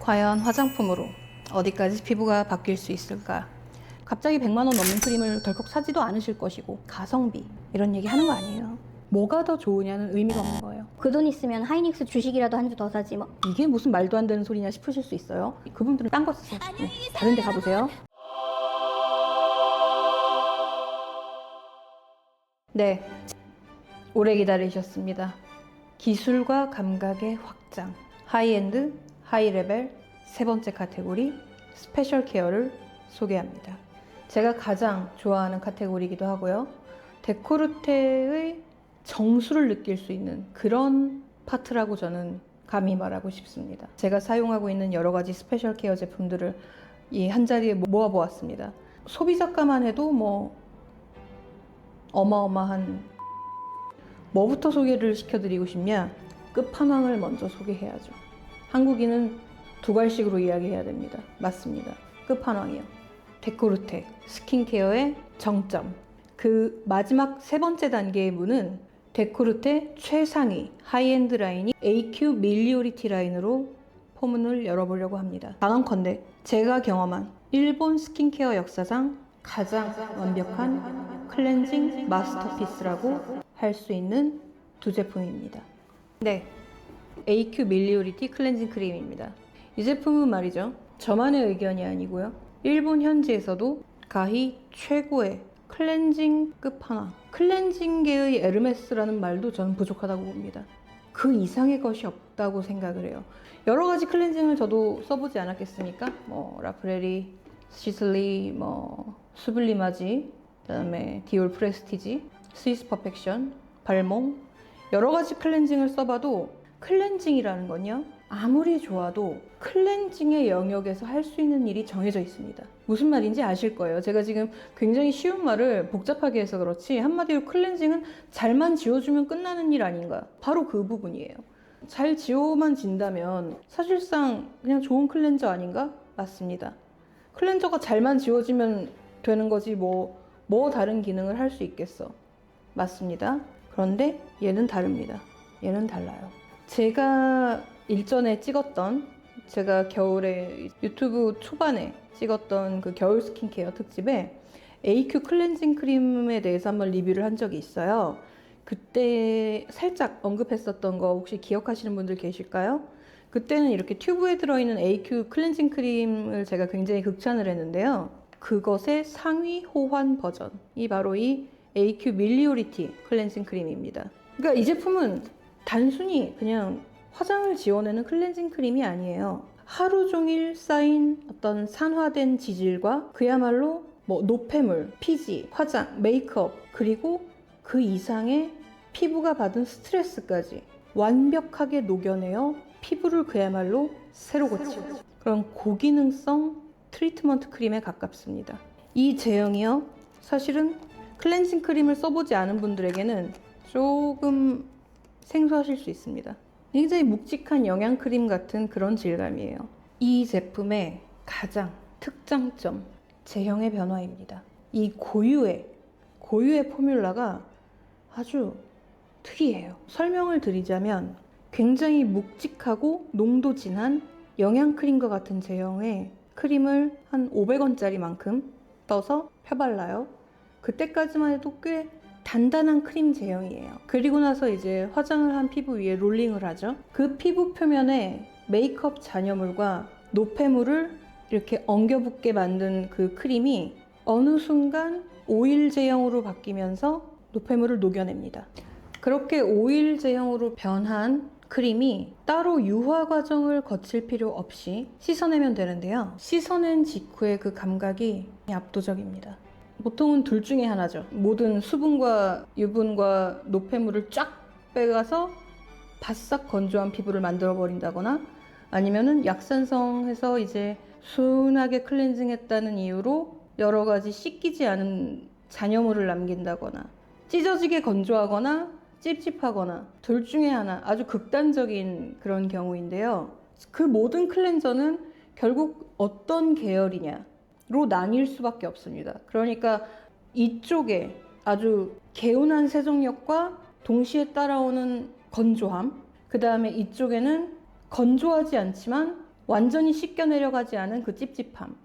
과연 화장품으로 어디까지 피부가 바뀔 수 있을까? 갑자기 100만 원 넘는 크림을 덜컥 사지도 않으실 것이고, 가성비 이런 얘기 하는 거 아니에요. 뭐가 더 좋으냐는 의미가 없는 거예요. 그 돈 있으면 하이닉스 주식이라도 한 주 더 사지 뭐. 이게 무슨 말도 안 되는 소리냐 싶으실 수 있어요. 그분들은 딴 거 쓰세요. 다른 데 가보세요. 네, 오래 기다리셨습니다. 기술과 감각의 확장, 하이엔드, 하이레벨 세 번째 카테고리 스페셜 케어를 소개합니다. 제가 가장 좋아하는 카테고리이기도 하고요. 데코르테의 정수를 느낄 수 있는 그런 파트라고 저는 감히 말하고 싶습니다. 제가 사용하고 있는 여러 가지 스페셜 케어 제품들을 이 한자리에 모아보았습니다. 소비자가만 해도 뭐 어마어마한, 뭐부터 소개를 시켜드리고 싶냐? 끝판왕을 먼저 소개해야죠. 한국인은 두 갈식으로 이야기해야 됩니다. 맞습니다. 끝판왕이요. 데코르테 스킨케어의 정점. 그 마지막 세 번째 단계의 문은 데코르테 최상위 하이엔드 라인이 AQ 밀리오리티 라인으로 포문을 열어보려고 합니다. 단언컨대 제가 경험한 일본 스킨케어 역사상 가장 완벽한 클렌징 마스터피스라고 할 수 있는 두 제품입니다. 네, AQ 밀리오리티 클렌징 크림입니다. 이 제품은 말이죠, 저만의 의견이 아니고요, 일본 현지에서도 가히 최고의 클렌징 끝판왕, 클렌징계의 에르메스라는 말도 저는 부족하다고 봅니다. 그 이상의 것이 없다고 생각을 해요. 여러 가지 클렌징을 저도 써보지 않았겠습니까? 뭐 라프레리, 시슬리, 뭐 수블리마지, 그다음에 디올 프레스티지, 스위스 퍼펙션, 발몽, 여러 가지 클렌징을 써봐도 클렌징이라는 건요, 아무리 좋아도 클렌징의 영역에서 할 수 있는 일이 정해져 있습니다. 무슨 말인지 아실 거예요. 제가 지금 굉장히 쉬운 말을 복잡하게 해서 그렇지, 한마디로 클렌징은 잘만 지워주면 끝나는 일 아닌가? 바로 그 부분이에요. 잘 지워만 진다면 사실상 그냥 좋은 클렌저 아닌가? 맞습니다. 클렌저가 잘만 지워지면 되는 거지 뭐 다른 기능을 할 수 있겠어. 맞습니다. 그런데 얘는 다릅니다. 얘는 달라요. 제가 일전에 찍었던, 제가 겨울에 유튜브 초반에 찍었던 그 겨울 스킨케어 특집에 AQ 클렌징 크림에 대해서 한번 리뷰를 한 적이 있어요. 그때 살짝 언급했었던 거 혹시 기억하시는 분들 계실까요? 그때는 이렇게 튜브에 들어있는 AQ 클렌징 크림을 제가 굉장히 극찬을 했는데요. 그것의 상위 호환 버전이 바로 이 AQ 밀리오리티 클렌징 크림입니다. 그러니까 이 제품은 단순히 그냥 화장을 지워내는 클렌징 크림이 아니에요. 하루 종일 쌓인 어떤 산화된 지질과 그야말로 뭐 노폐물, 피지, 화장, 메이크업, 그리고 그 이상의 피부가 받은 스트레스까지 완벽하게 녹여내어 피부를 그야말로 새로 고치고 그런 고기능성 트리트먼트 크림에 가깝습니다. 이 제형이요, 사실은 클렌징 크림을 써보지 않은 분들에게는 조금 생소하실 수 있습니다. 굉장히 묵직한 영양크림 같은 그런 질감이에요. 이 제품의 가장 특장점, 제형의 변화입니다. 이 고유의 포뮬라가 아주 특이해요. 설명을 드리자면 굉장히 묵직하고 농도 진한 영양크림과 같은 제형의 크림을 한 500원짜리만큼 떠서 펴발라요. 그때까지만 해도 꽤 단단한 크림 제형이에요. 그리고 나서 이제 화장을 한 피부 위에 롤링을 하죠. 그 피부 표면에 메이크업 잔여물과 노폐물을 이렇게 엉겨붙게 만든 그 크림이 어느 순간 오일 제형으로 바뀌면서 노폐물을 녹여냅니다. 그렇게 오일 제형으로 변한 크림이 따로 유화 과정을 거칠 필요 없이 씻어내면 되는데요. 씻어낸 직후의 그 감각이 압도적입니다. 보통은 둘 중에 하나죠. 모든 수분과 유분과 노폐물을 쫙 빼가서 바싹 건조한 피부를 만들어 버린다거나, 아니면은 약산성해서 이제 순하게 클렌징했다는 이유로 여러 가지 씻기지 않은 잔여물을 남긴다거나, 찢어지게 건조하거나 찝찝하거나, 둘 중에 하나, 아주 극단적인 그런 경우인데요. 그 모든 클렌저는 결국 어떤 계열이냐로 나뉠 수밖에 없습니다. 그러니까 이쪽에 아주 개운한 세정력과 동시에 따라오는 건조함, 그 다음에 이쪽에는 건조하지 않지만 완전히 씻겨 내려가지 않은 그 찝찝함.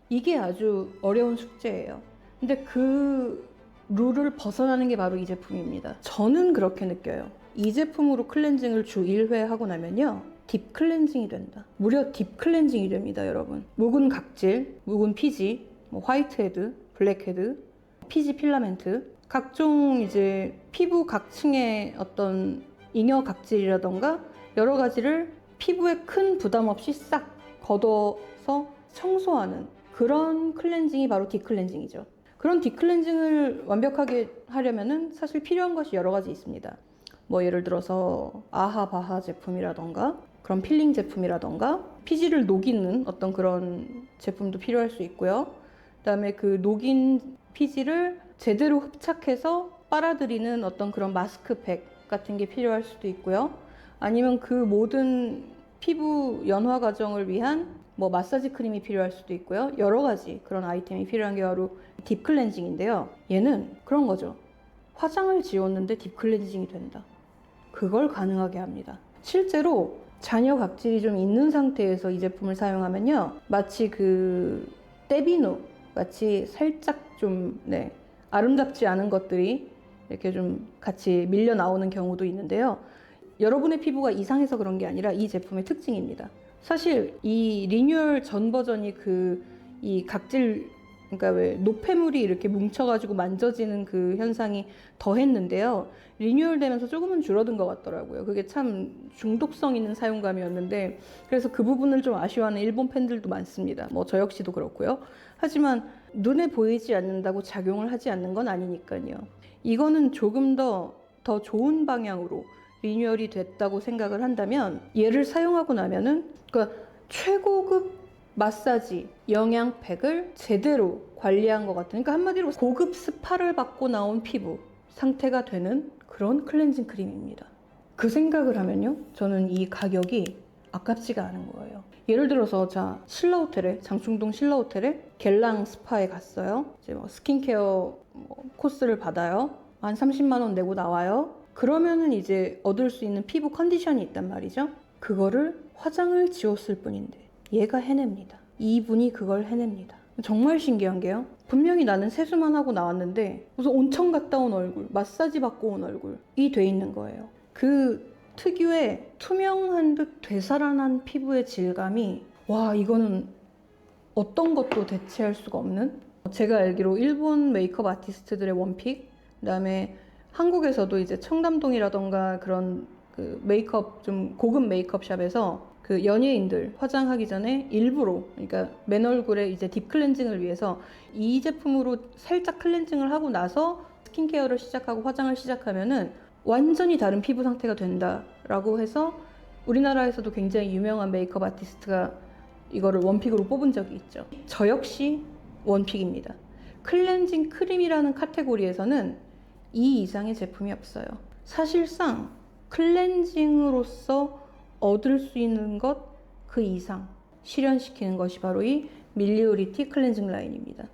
이게 아주 어려운 숙제예요. 근데 그 룰을 벗어나는 게 바로 이 제품입니다. 저는 그렇게 느껴요. 이 제품으로 클렌징을 주 1회 하고 나면요, 딥 클렌징이 된다. 무려 딥 클렌징이 됩니다, 여러분. 묵은 각질, 묵은 피지, 뭐 화이트헤드, 블랙헤드, 피지 필라멘트, 각종 이제 피부 각층의 어떤 잉여 각질이라던가 여러 가지를 피부에 큰 부담 없이 싹 걷어서 청소하는 그런 클렌징이 바로 딥 클렌징이죠. 그런 딥 클렌징을 완벽하게 하려면은 사실 필요한 것이 여러 가지 있습니다. 뭐 예를 들어서 아하바하 제품이라던가 그런 필링 제품이라던가 피지를 녹이는 어떤 그런 제품도 필요할 수 있고요. 그다음에 그 녹인 피지를 제대로 흡착해서 빨아들이는 어떤 그런 마스크팩 같은 게 필요할 수도 있고요. 아니면 그 모든 피부 연화 과정을 위한 뭐 마사지 크림이 필요할 수도 있고요. 여러 가지 그런 아이템이 필요한 게 바로 딥 클렌징인데요. 얘는 그런 거죠. 화장을 지웠는데 딥 클렌징이 된다. 그걸 가능하게 합니다. 실제로 잔여 각질이 좀 있는 상태에서 이 제품을 사용하면요, 마치 그 떼비누 마치 살짝 좀 아름답지 않은 것들이 이렇게 좀 같이 밀려 나오는 경우도 있는데요. 여러분의 피부가 이상해서 그런 게 아니라 이 제품의 특징입니다. 사실 이 리뉴얼 전 버전이 이 각질, 그러니까 왜 노폐물이 이렇게 뭉쳐가지고 만져지는 그 현상이 더했는데요. 리뉴얼 되면서 조금은 줄어든 것 같더라고요. 그게 참 중독성 있는 사용감이었는데, 그래서 그 부분을 좀 아쉬워하는 일본 팬들도 많습니다. 뭐 저 역시도 그렇고요. 하지만 눈에 보이지 않는다고 작용을 하지 않는 건 아니니까요. 이거는 조금 더 좋은 방향으로 리뉴얼이 됐다고 생각을 한다면, 얘를 사용하고 나면은 그러니까 최고급 마사지, 영양팩을 제대로 관리한 것 같은, 그러니까 한마디로 고급 스파를 받고 나온 피부 상태가 되는 그런 클렌징 크림입니다. 그 생각을 하면요, 저는 이 가격이 아깝지가 않은 거예요. 예를 들어서 신라호텔에, 장충동 신라호텔에 겔랑 스파에 갔어요. 이제 뭐 스킨케어 코스를 받아요. 한 30만 원 내고 나와요. 그러면은 이제 얻을 수 있는 피부 컨디션이 있단 말이죠. 그거를 화장을 지웠을 뿐인데 얘가 해냅니다. 이분이 그걸 해냅니다. 정말 신기한 게요, 분명히 나는 세수만 하고 나왔는데 무슨 온천 갔다 온 얼굴, 마사지 받고 온 얼굴이 돼 있는 거예요. 그 특유의 투명한 듯 되살아난 피부의 질감이, 와, 이거는 어떤 것도 대체할 수가 없는, 제가 알기로 일본 메이크업 아티스트들의 원픽, 그다음에 한국에서도 이제 청담동이라던가 그런 그 메이크업, 좀 고급 메이크업 샵에서 그 연예인들 화장하기 전에 일부러, 그러니까 맨 얼굴에 이제 딥 클렌징을 위해서 이 제품으로 살짝 클렌징을 하고 나서 스킨케어를 시작하고 화장을 시작하면은 완전히 다른 피부 상태가 된다라고 해서 우리나라에서도 굉장히 유명한 메이크업 아티스트가 이거를 원픽으로 뽑은 적이 있죠. 저 역시 원픽입니다. 클렌징 크림이라는 카테고리에서는 이 이상의 제품이 없어요. 사실상 클렌징으로서 얻을 수 있는 것 그 이상 실현시키는 것이 바로 이 밀리오리티 클렌징 라인입니다.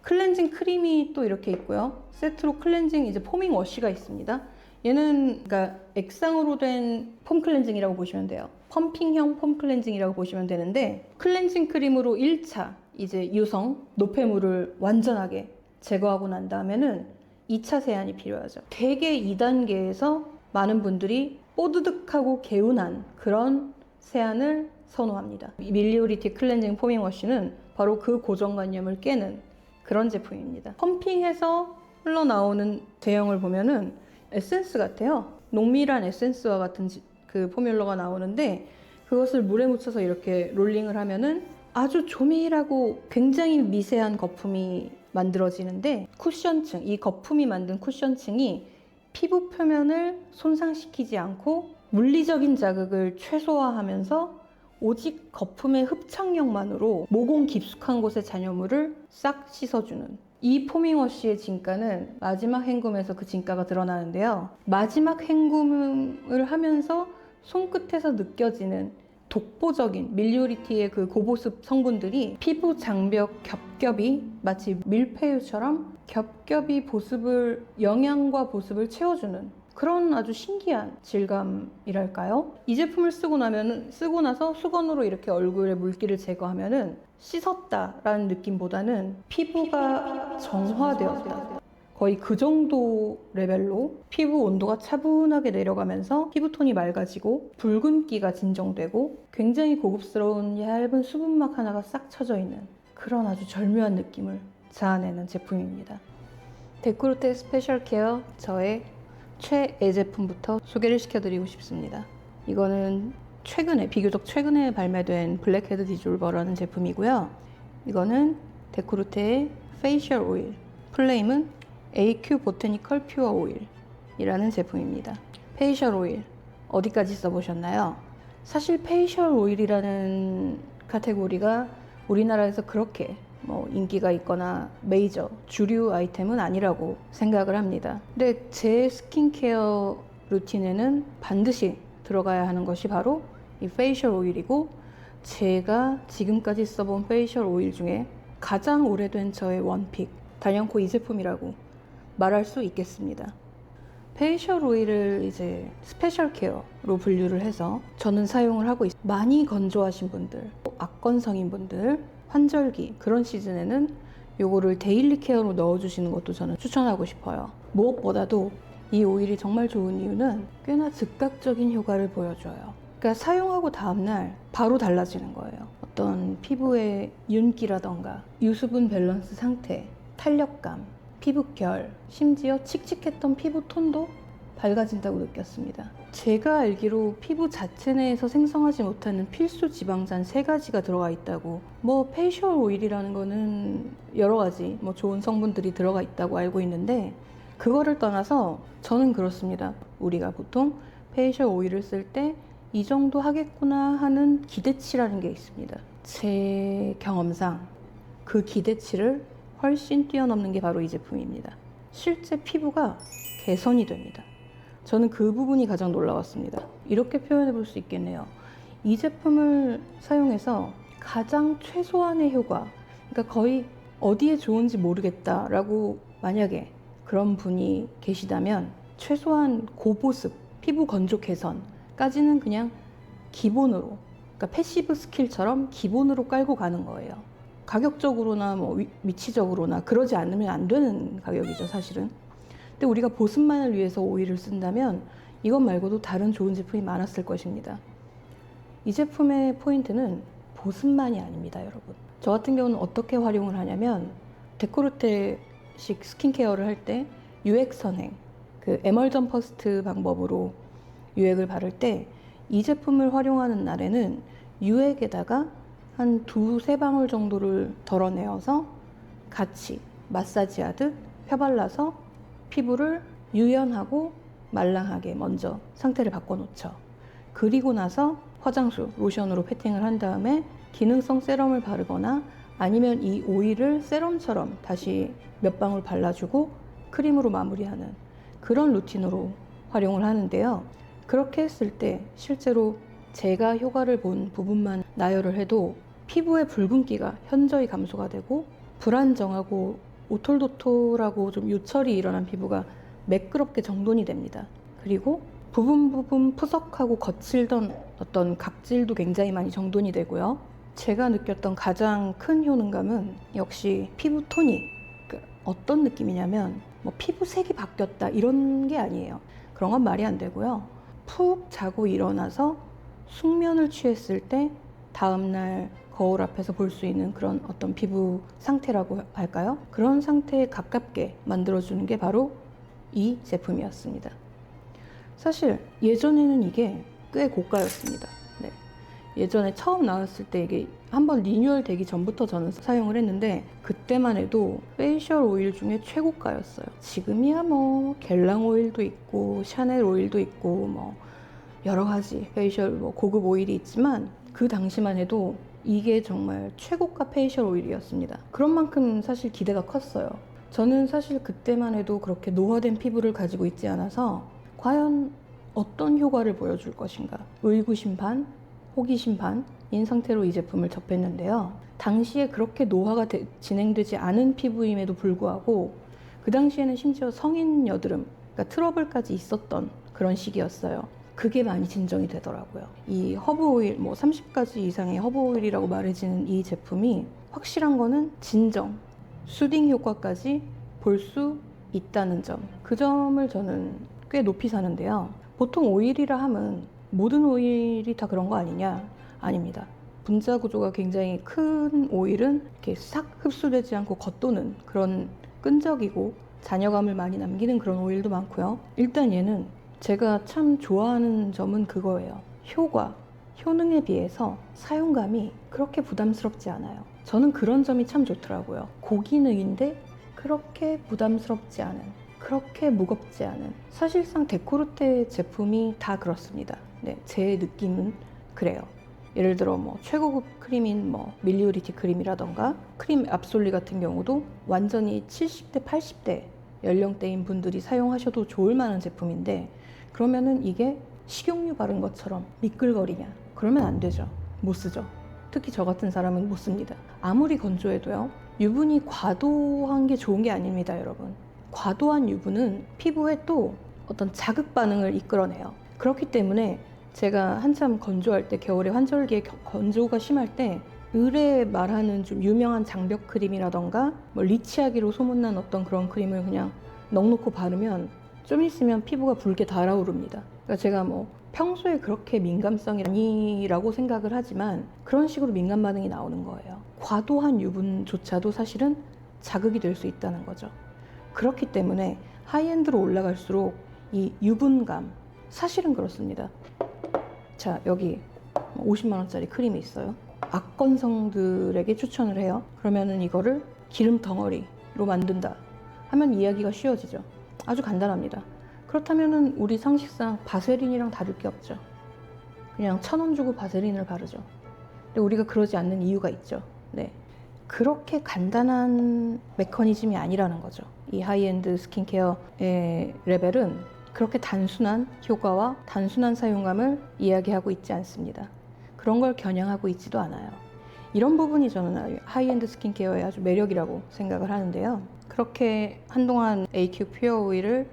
클렌징 크림이 또 이렇게 있고요. 세트로 클렌징 이제 포밍 워시가 있습니다. 얘는 그러니까 액상으로 된 폼 클렌징이라고 보시면 돼요. 펌핑형 폼 클렌징이라고 보시면 되는데, 클렌징 크림으로 1차 이제 유성, 노폐물을 완전하게 제거하고 난 다음에는 2차 세안이 필요하죠. 대개 2단계에서 많은 분들이 뽀드득하고 개운한 그런 세안을 선호합니다. 밀리오리티 클렌징 포밍 워시는 바로 그 고정관념을 깨는 그런 제품입니다. 펌핑해서 흘러나오는 제형을 보면은 에센스 같아요. 농밀한 에센스와 같은 그 포뮬러가 나오는데, 그것을 물에 묻혀서 이렇게 롤링을 하면은 아주 조밀하고 굉장히 미세한 거품이 만들어지는데, 쿠션층, 이 거품이 만든 쿠션층이 피부 표면을 손상시키지 않고 물리적인 자극을 최소화하면서 오직 거품의 흡착력만으로 모공 깊숙한 곳의 잔여물을 싹 씻어주는, 이 포밍워시의 진가는 마지막 헹굼에서 그 진가가 드러나는데요. 마지막 헹굼을 하면서 손끝에서 느껴지는 독보적인 밀리오리티의 그 고보습 성분들이 피부 장벽 겹겹이 마치 밀푀유처럼 겹겹이 보습을, 영양과 보습을 채워주는 그런 아주 신기한 질감이랄까요? 이 제품을 쓰고 나서 수건으로 이렇게 얼굴에 물기를 제거하면은 씻었다라는 느낌보다는 피부가 정화되었다. 거의 그 정도 레벨로 피부 온도가 차분하게 내려가면서 피부톤이 맑아지고 붉은기가 진정되고 굉장히 고급스러운 얇은 수분막 하나가 싹 쳐져 있는 그런 아주 절묘한 느낌을 자아내는 제품입니다. 데코르테 스페셜 케어 저의 최애 제품부터 소개를 시켜드리고 싶습니다. 이거는 비교적 최근에 발매된 블랙헤드 디졸버라는 제품이고요. 이거는 데코르테의 페이셜 오일, 플레임은 AQ 보테니컬 퓨어 오일이라는 제품입니다. 페이셜 오일 어디까지 써보셨나요? 사실 페이셜 오일이라는 카테고리가 우리나라에서 그렇게 인기가 있거나 메이저 주류 아이템은 아니라고 생각을 합니다. 근데 제 스킨케어 루틴에는 반드시 들어가야 하는 것이 바로 이 페이셜 오일이고, 제가 지금까지 써본 페이셜 오일 중에 가장 오래된 저의 원픽, 단연코 이 제품이라고 말할 수 있겠습니다. 페이셜 오일을 이제 스페셜 케어로 분류를 해서 저는 사용을 하고 있습니다. 많이 건조하신 분들, 악건성인 분들, 환절기 그런 시즌에는 요거를 데일리 케어로 넣어주시는 것도 저는 추천하고 싶어요. 무엇보다도 이 오일이 정말 좋은 이유는 꽤나 즉각적인 효과를 보여줘요. 그러니까 사용하고 다음날 바로 달라지는 거예요. 어떤 피부의 윤기라던가 유수분 밸런스 상태, 탄력감, 피부결, 심지어 칙칙했던 피부톤도 밝아진다고 느꼈습니다. 제가 알기로 피부 자체 내에서 생성하지 못하는 필수 지방산 3가지가 들어가 있다고, 페이셜 오일이라는 거는 여러 가지 좋은 성분들이 들어가 있다고 알고 있는데, 그거를 떠나서 저는 그렇습니다. 우리가 보통 페이셜 오일을 쓸 때 이 정도 하겠구나 하는 기대치라는 게 있습니다. 제 경험상 그 기대치를 훨씬 뛰어넘는 게 바로 이 제품입니다. 실제 피부가 개선이 됩니다. 저는 그 부분이 가장 놀라웠습니다. 이렇게 표현해 볼 수 있겠네요. 이 제품을 사용해서 가장 최소한의 효과, 그러니까 거의 어디에 좋은지 모르겠다라고 만약에 그런 분이 계시다면 최소한 고보습, 피부 건조 개선까지는 그냥 기본으로, 그러니까 패시브 스킬처럼 기본으로 깔고 가는 거예요. 가격적으로나 위치적으로나 그러지 않으면 안 되는 가격이죠, 사실은. 근데 우리가 보습만을 위해서 오일을 쓴다면 이것 말고도 다른 좋은 제품이 많았을 것입니다. 이 제품의 포인트는 보습만이 아닙니다, 여러분. 저 같은 경우는 어떻게 활용을 하냐면, 데코르테식 스킨케어를 할 때 유액 선행, 그 에멀전 퍼스트 방법으로 유액을 바를 때 이 제품을 활용하는 날에는 유액에다가 한 2-3방울 정도를 덜어내어서 같이 마사지하듯 펴발라서 피부를 유연하고 말랑하게 먼저 상태를 바꿔놓죠. 그리고 나서 화장수, 로션으로 패팅을 한 다음에 기능성 세럼을 바르거나 아니면 이 오일을 세럼처럼 다시 몇 방울 발라주고 크림으로 마무리하는 그런 루틴으로 활용을 하는데요. 그렇게 했을 때 실제로 제가 효과를 본 부분만 나열을 해도 피부의 붉은기가 현저히 감소가 되고, 불안정하고 오톨도톨하고 좀 요철이 일어난 피부가 매끄럽게 정돈이 됩니다. 그리고 부분 푸석하고 거칠던 어떤 각질도 굉장히 많이 정돈이 되고요. 제가 느꼈던 가장 큰 효능감은 역시 피부톤이, 어떤 느낌이냐면 피부색이 바뀌었다 이런 게 아니에요. 그런 건 말이 안 되고요. 푹 자고 일어나서 숙면을 취했을 때 다음날 거울 앞에서 볼 수 있는 그런 어떤 피부 상태라고 할까요? 그런 상태에 가깝게 만들어주는 게 바로 이 제품이었습니다. 사실 예전에는 이게 꽤 고가였습니다. 네. 예전에 처음 나왔을 때 이게 한번 리뉴얼 되기 전부터 저는 사용을 했는데, 그때만 해도 페이셜 오일 중에 최고가였어요. 지금이야 겔랑 오일도 있고 샤넬 오일도 있고 여러 가지 페이셜 고급 오일이 있지만, 그 당시만 해도 이게 정말 최고가 페이셜 오일이었습니다. 그런 만큼 사실 기대가 컸어요. 저는 사실 그때만 해도 그렇게 노화된 피부를 가지고 있지 않아서 과연 어떤 효과를 보여줄 것인가, 의구심 반, 호기심 반인 상태로 이 제품을 접했는데요. 당시에 그렇게 노화가 진행되지 않은 피부임에도 불구하고 그 당시에는 심지어 성인 여드름, 그러니까 트러블까지 있었던 그런 시기였어요. 그게 많이 진정이 되더라고요. 이 허브 오일, 뭐 30가지 이상의 허브 오일이라고 말해지는 이 제품이 확실한 거는 진정, 수딩 효과까지 볼 수 있다는 점. 그 점을 저는 꽤 높이 사는데요. 보통 오일이라 함은 모든 오일이 다 그런 거 아니냐? 아닙니다. 분자 구조가 굉장히 큰 오일은 이렇게 싹 흡수되지 않고 겉도는 그런 끈적이고 잔여감을 많이 남기는 그런 오일도 많고요. 일단 얘는 제가 참 좋아하는 점은 그거예요. 효능에 비해서 사용감이 그렇게 부담스럽지 않아요. 저는 그런 점이 참 좋더라고요. 고기능인데 그렇게 부담스럽지 않은, 그렇게 무겁지 않은. 사실상 데코르테 제품이 다 그렇습니다. 네, 제 느낌은 그래요. 예를 들어 뭐 최고급 크림인 뭐 밀리오리티 크림이라던가 크림 압솔리 같은 경우도 완전히 70대, 80대 연령대인 분들이 사용하셔도 좋을 만한 제품인데, 그러면은 이게 식용유 바른 것처럼 미끌거리냐? 그러면 안 되죠. 못 쓰죠. 특히 저 같은 사람은 못 씁니다. 아무리 건조해도요, 유분이 과도한 게 좋은 게 아닙니다, 여러분. 과도한 유분은 피부에 또 어떤 자극 반응을 이끌어내요. 그렇기 때문에 제가 한참 건조할 때, 겨울에 환절기에 건조가 심할 때 을에 말하는 좀 유명한 장벽 크림이라던가 뭐 리치하기로 소문난 어떤 그런 크림을 그냥 넉넉히 바르면 좀 있으면 피부가 붉게 달아오릅니다. 그러니까 제가 뭐 평소에 그렇게 민감성이 아니라고 생각을 하지만 그런 식으로 민감 반응이 나오는 거예요. 과도한 유분조차도 사실은 자극이 될 수 있다는 거죠. 그렇기 때문에 하이엔드로 올라갈수록 이 유분감, 사실은 그렇습니다. 자, 여기 50만 원짜리 크림이 있어요. 악건성들에게 추천을 해요. 그러면은 이거를 기름 덩어리로 만든다 하면 이야기가 쉬워지죠. 아주 간단합니다. 그렇다면은 우리 상식상 바세린이랑 다를 게 없죠. 그냥 1,000원 주고 바세린을 바르죠. 근데 우리가 그러지 않는 이유가 있죠. 네, 그렇게 간단한 메커니즘이 아니라는 거죠. 이 하이엔드 스킨케어의 레벨은 그렇게 단순한 효과와 단순한 사용감을 이야기하고 있지 않습니다. 그런 걸 겨냥하고 있지도 않아요. 이런 부분이 저는 하이엔드 스킨케어의 아주 매력이라고 생각을 하는데요. 그렇게 한동안 AQ 퓨어 오일을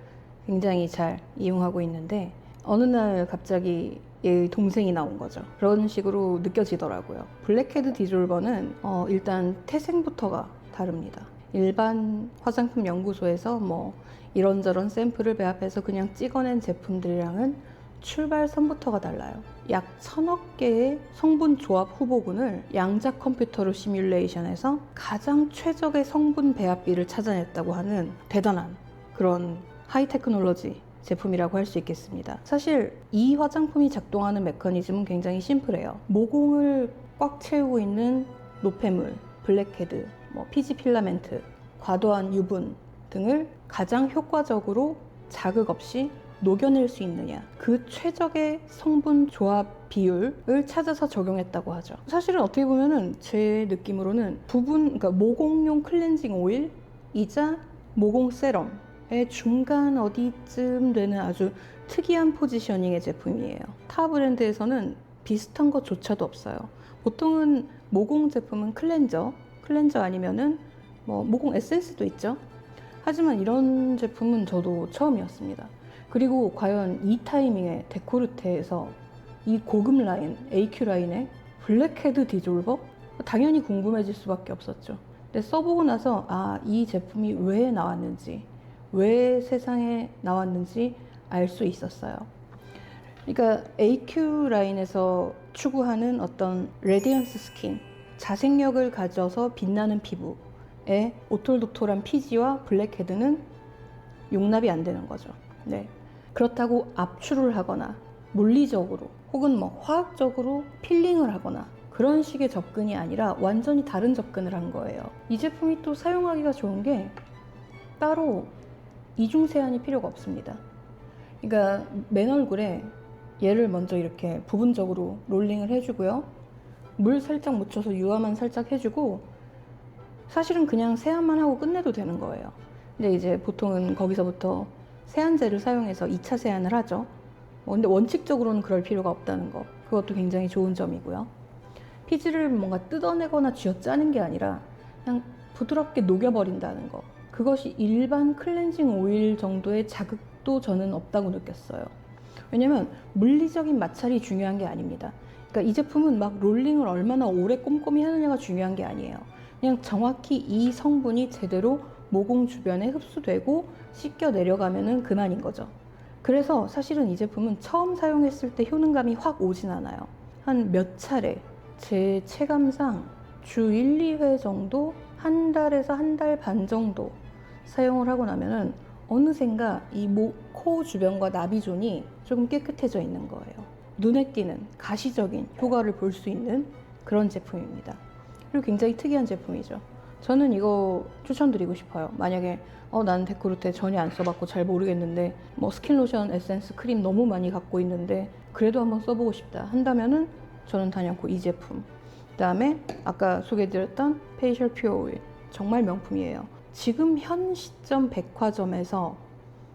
굉장히 잘 이용하고 있는데 어느 날 갑자기 얘의 동생이 나온 거죠. 그런 식으로 느껴지더라고요. 블랙헤드 디졸버는 일단 태생부터가 다릅니다. 일반 화장품 연구소에서 뭐 이런저런 샘플을 배합해서 그냥 찍어낸 제품들이랑은 출발선부터가 달라요. 약 1,000억 개의 성분 조합 후보군을 양자 컴퓨터로 시뮬레이션해서 가장 최적의 성분 배합비를 찾아냈다고 하는 대단한 그런 하이 테크놀로지 제품이라고 할 수 있겠습니다. 사실 이 화장품이 작동하는 메커니즘은 굉장히 심플해요. 모공을 꽉 채우고 있는 노폐물, 블랙헤드, 피지 필라멘트, 과도한 유분 등을 가장 효과적으로 자극 없이 녹여낼 수 있느냐, 그 최적의 성분 조합 비율을 찾아서 적용했다고 하죠. 사실은 어떻게 보면은 제 느낌으로는 그러니까 모공용 클렌징 오일이자 모공 세럼의 중간 어디쯤 되는 아주 특이한 포지셔닝의 제품이에요. 타 브랜드에서는 비슷한 것조차도 없어요. 보통은 모공 제품은 클렌저 아니면은 모공 에센스도 있죠. 하지만 이런 제품은 저도 처음이었습니다. 그리고 과연 이 타이밍에 데코르테에서 이 고급 라인, AQ 라인의 블랙헤드 디졸버? 당연히 궁금해질 수밖에 없었죠. 근데 써보고 나서 이 제품이 왜 나왔는지, 왜 세상에 나왔는지 알 수 있었어요. 그러니까 AQ 라인에서 추구하는 어떤 레디언스 스킨, 자생력을 가져서 빛나는 피부의 오톨도톨한 피지와 블랙헤드는 용납이 안 되는 거죠. 네. 그렇다고 압출을 하거나 물리적으로 혹은 화학적으로 필링을 하거나 그런 식의 접근이 아니라 완전히 다른 접근을 한 거예요. 이 제품이 또 사용하기가 좋은 게 따로 이중 세안이 필요가 없습니다. 그러니까 맨 얼굴에 얘를 먼저 이렇게 부분적으로 롤링을 해주고요. 물 살짝 묻혀서 유화만 살짝 해주고 사실은 그냥 세안만 하고 끝내도 되는 거예요. 근데 이제 보통은 거기서부터 세안제를 사용해서 2차 세안을 하죠. 근데 원칙적으로는 그럴 필요가 없다는 거, 그것도 굉장히 좋은 점이고요. 피지를 뭔가 뜯어내거나 쥐어짜는 게 아니라 그냥 부드럽게 녹여버린다는 거, 그것이 일반 클렌징 오일 정도의 맛도 저는 없다고 느꼈어요. 왜냐면 물리적인 마찰이 중요한 게 아닙니다. 그러니까 이 제품은 막 롤링을 얼마나 오래 꼼꼼히 하느냐가 중요한 게 아니에요. 그냥 정확히 이 성분이 제대로 모공 주변에 흡수되고 씻겨 내려가면은 그만인 거죠. 그래서 사실은 이 제품은 처음 사용했을 때 효능감이 확 오진 않아요. 한 몇 차례, 제 체감상 주 1, 2회 정도, 한 달에서 한 달 반 정도 사용을 하고 나면은 어느샌가 이 코 주변과 나비존이 조금 깨끗해져 있는 거예요. 눈에 띄는 가시적인 효과를 볼 수 있는 그런 제품입니다. 그리고 굉장히 특이한 제품이죠. 저는 이거 추천드리고 싶어요. 만약에 나는 데코르테 전혀 안 써봤고 잘 모르겠는데 뭐 스킨로션, 에센스, 크림 너무 많이 갖고 있는데 그래도 한번 써보고 싶다 한다면은 저는 단연코 이 제품. 그 다음에 아까 소개해드렸던 페이셜 퓨어 오일, 정말 명품이에요. 지금 현 시점 백화점에서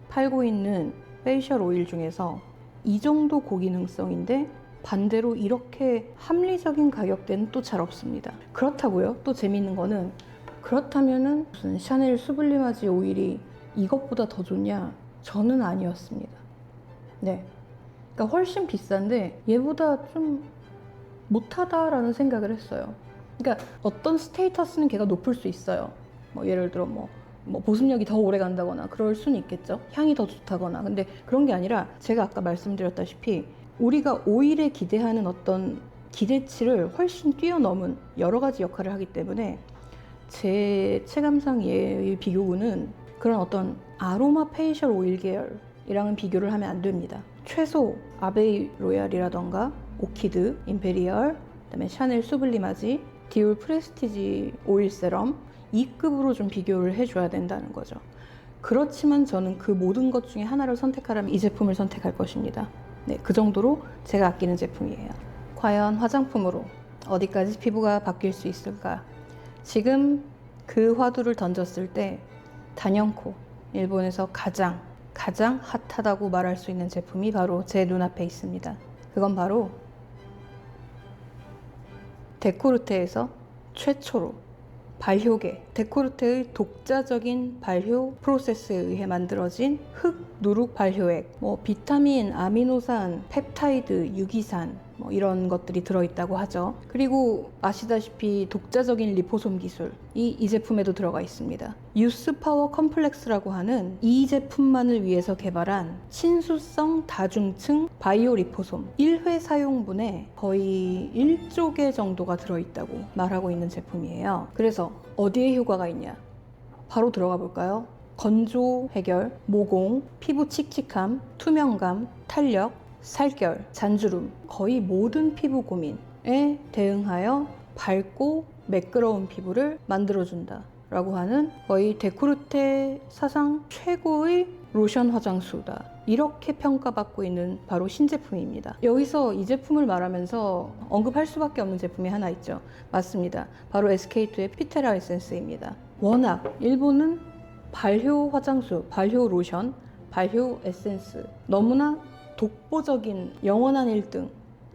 팔고 있는 페이셜 오일 중에서 이 정도 고기능성인데 반대로 이렇게 합리적인 가격대는 또 잘 없습니다. 그렇다고요? 또 재밌는 거는, 그렇다면은 무슨 샤넬 수블리마지 오일이 이것보다 더 좋냐? 저는 아니었습니다. 네, 그러니까 훨씬 비싼데 얘보다 좀 못하다라는 생각을 했어요. 그러니까 어떤 스테이터스는 걔가 높을 수 있어요. 뭐 예를 들어 뭐 보습력이 더 오래 간다거나 그럴 수는 있겠죠. 향이 더 좋다거나. 근데 그런 게 아니라 제가 아까 말씀드렸다시피 우리가 오일에 기대하는 어떤 기대치를 훨씬 뛰어넘은 여러 가지 역할을 하기 때문에 제 체감상 얘의 비교군은 그런 어떤 아로마 페이셜 오일 계열이랑은 비교를 하면 안 됩니다. 최소 아베이 로얄이라던가 오키드, 임페리얼, 그다음에 샤넬 수블리마지, 디올 프레스티지 오일 세럼 이 급으로 좀 비교를 해줘야 된다는 거죠. 그렇지만 저는 그 모든 것 중에 하나를 선택하라면 이 제품을 선택할 것입니다. 네, 그 정도로 제가 아끼는 제품이에요. 과연 화장품으로 어디까지 피부가 바뀔 수 있을까? 지금 그 화두를 던졌을 때 단연코 일본에서 가장 핫하다고 말할 수 있는 제품이 바로 제 눈앞에 있습니다. 그건 바로 데코르테에서 최초로 발효계, 데코르테의 독자적인 발효 프로세스에 의해 만들어진 흑 누룩 발효액, 비타민, 아미노산, 펩타이드, 유기산 이런 것들이 들어있다고 하죠. 그리고 아시다시피 독자적인 리포솜 기술이 이 제품에도 들어가 있습니다. 유스 파워 컴플렉스라고 하는 이 제품만을 위해서 개발한 친수성 다중층 바이오 리포솜 1회 사용분에 거의 1조 개 정도가 들어있다고 말하고 있는 제품이에요. 그래서 어디에 효과가 있냐? 바로 들어가 볼까요? 건조 해결, 모공, 피부 칙칙함, 투명감, 탄력, 살결, 잔주름, 거의 모든 피부 고민에 대응하여 밝고 매끄러운 피부를 만들어준다 라고 하는 거의 데코르테 사상 최고의 로션 화장수다, 이렇게 평가받고 있는 바로 신제품입니다. 여기서 이 제품을 말하면서 언급할 수밖에 없는 제품이 하나 있죠. 맞습니다. 바로 SK2의 피테라 에센스입니다. 워낙 일본은 발효 화장수, 발효 로션, 발효 에센스 너무나 독보적인 영원한 1등이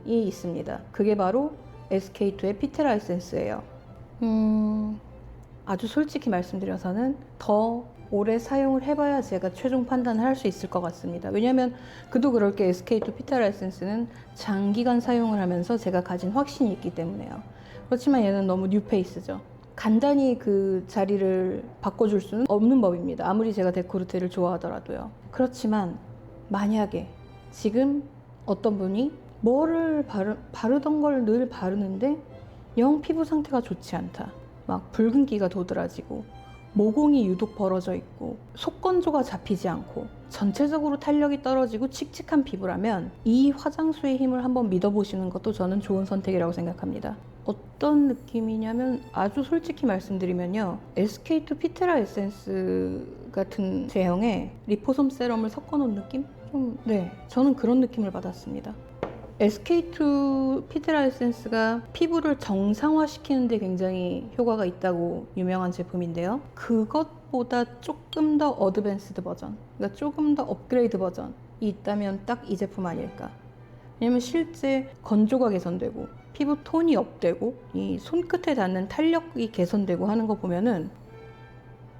있습니다. 그게 바로 SK2의 피테라 에센스예요. 아주 솔직히 말씀드려서는 더 오래 사용을 해봐야 제가 최종 판단을 할 수 있을 것 같습니다. 왜냐하면 그도 그럴 게 SK2 피테라 에센스는 장기간 사용을 하면서 제가 가진 확신이 있기 때문에요. 그렇지만 얘는 너무 뉴페이스죠. 간단히 그 자리를 바꿔줄 수는 없는 법입니다. 아무리 제가 데코르테를 좋아하더라도요. 그렇지만 만약에 지금 어떤 분이 뭐를 바르던 걸 늘 바르는데 영 피부 상태가 좋지 않다, 막 붉은기가 도드라지고 모공이 유독 벌어져 있고 속건조가 잡히지 않고 전체적으로 탄력이 떨어지고 칙칙한 피부라면 이 화장수의 힘을 한번 믿어보시는 것도 저는 좋은 선택이라고 생각합니다. 어떤 느낌이냐면, 아주 솔직히 말씀드리면요, SK2 피테라 에센스 같은 제형에 리포솜 세럼을 섞어놓은 느낌? 저는 그런 느낌을 받았습니다. SK2 피테라 에센스가 피부를 정상화시키는 데 굉장히 효과가 있다고 유명한 제품인데요. 그것보다 조금 더 어드밴스드 버전, 그러니까 조금 더 업그레이드 버전이 있다면 딱 이 제품 아닐까. 왜냐면 실제 건조가 개선되고 피부 톤이 업되고 이 손끝에 닿는 탄력이 개선되고 하는 거 보면은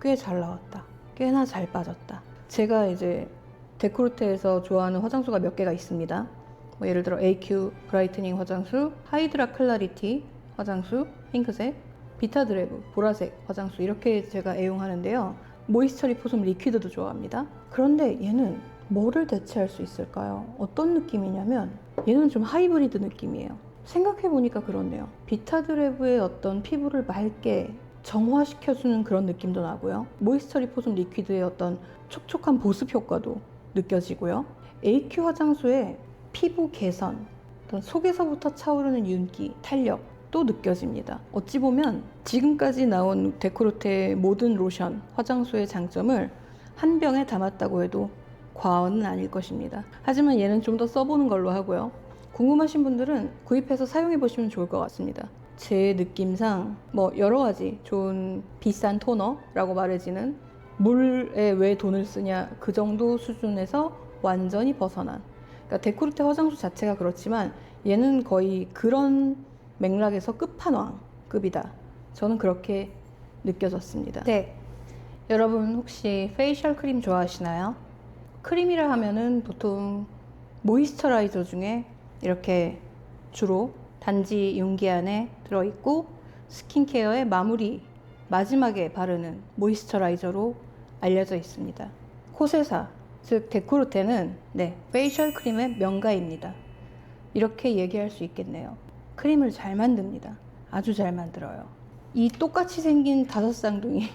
꽤 잘 나왔다, 꽤나 잘 빠졌다. 제가 이제 데코르테에서 좋아하는 화장수가 몇 개가 있습니다. 뭐 예를 들어 AQ 브라이트닝 화장수, 하이드라 클라리티 화장수, 핑크색, 비타드레브 보라색 화장수, 이렇게 제가 애용하는데요. 모이스처리 포솜 리퀴드도 좋아합니다. 그런데 얘는 뭐를 대체할 수 있을까요? 어떤 느낌이냐면 얘는 좀 하이브리드 느낌이에요. 생각해보니까 그렇네요. 비타드레브의 어떤 피부를 맑게 정화시켜주는 그런 느낌도 나고요. 모이스처리 포솜 리퀴드의 어떤 촉촉한 보습 효과도 느껴지고요. AQ 화장수의 피부 개선, 어떤 속에서부터 차오르는 윤기, 탄력도 느껴집니다. 어찌 보면 지금까지 나온 데코르테의 모든 로션, 화장수의 장점을 한 병에 담았다고 해도 과언은 아닐 것입니다. 하지만 얘는 좀 더 써보는 걸로 하고요. 궁금하신 분들은 구입해서 사용해 보시면 좋을 것 같습니다. 제 느낌상 뭐 여러 가지 좋은 비싼 토너라고 말해지는, 물에 왜 돈을 쓰냐 그 정도 수준에서 완전히 벗어난, 그러니까 데코르테 화장수 자체가 그렇지만 얘는 거의 그런 맥락에서 끝판왕급이다. 저는 그렇게 느껴졌습니다. 네, 여러분 혹시 페이셜 크림 좋아하시나요? 크림이라 하면은 보통 모이스처라이저 중에 이렇게 주로 단지 용기 안에 들어있고 스킨케어의 마무리 마지막에 바르는 모이스처라이저로 알려져 있습니다. 코세사, 즉 데코르테는 페이셜 크림의 명가입니다. 이렇게 얘기할 수 있겠네요. 크림을 잘 만듭니다. 아주 잘 만들어요. 이 똑같이 생긴 다섯 쌍둥이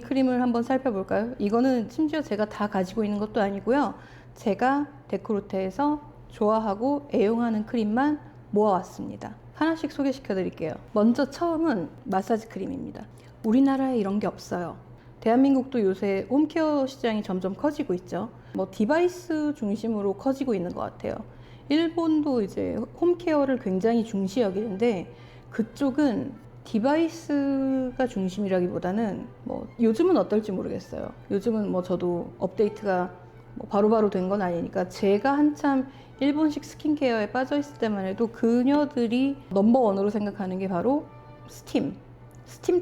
크림을 한번 살펴볼까요? 이거는 심지어 제가 다 가지고 있는 것도 아니고요. 제가 데코르테에서 좋아하고 애용하는 크림만 모아왔습니다. 하나씩 소개시켜 드릴게요. 먼저 처음은 마사지 크림입니다. 우리나라에 이런 게 없어요. 대한민국도 요새 홈케어 시장이 점점 커지고 있죠. 뭐 디바이스 중심으로 커지고 있는 것 같아요. 일본도 이제 홈케어를 굉장히 중시 여기는데 그쪽은 디바이스가 중심이라기보다는 뭐 요즘은 어떨지 모르겠어요. 요즘은 뭐 저도 업데이트가 뭐 바로바로 된 건 아니니까, 제가 한참 일본식 스킨케어에 빠져 있을 때만 해도 그녀들이 넘버원으로 생각하는 게 바로 스팀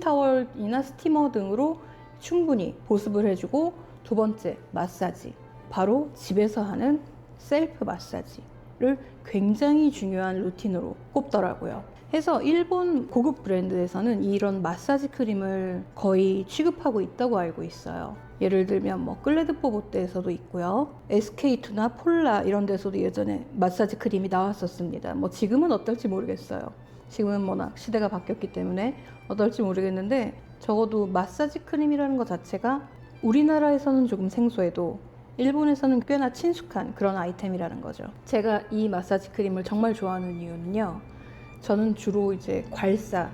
타월이나 스티머 등으로 충분히 보습을 해주고, 두 번째 마사지, 바로 집에서 하는 셀프 마사지를 굉장히 중요한 루틴으로 꼽더라고요. 해서 일본 고급 브랜드에서는 이런 마사지 크림을 거의 취급하고 있다고 알고 있어요. 예를 들면 뭐 클레드뽀보떼에서도 있고요. SK2나 폴라 이런 데서도 예전에 마사지 크림이 나왔었습니다. 뭐 지금은 어떨지 모르겠어요. 지금은 워낙 시대가 바뀌었기 때문에 어떨지 모르겠는데, 적어도 마사지 크림이라는 것 자체가 우리나라에서는 조금 생소해도 일본에서는 꽤나 친숙한 그런 아이템이라는 거죠. 제가 이 마사지 크림을 정말 좋아하는 이유는요, 저는 주로 이제 괄사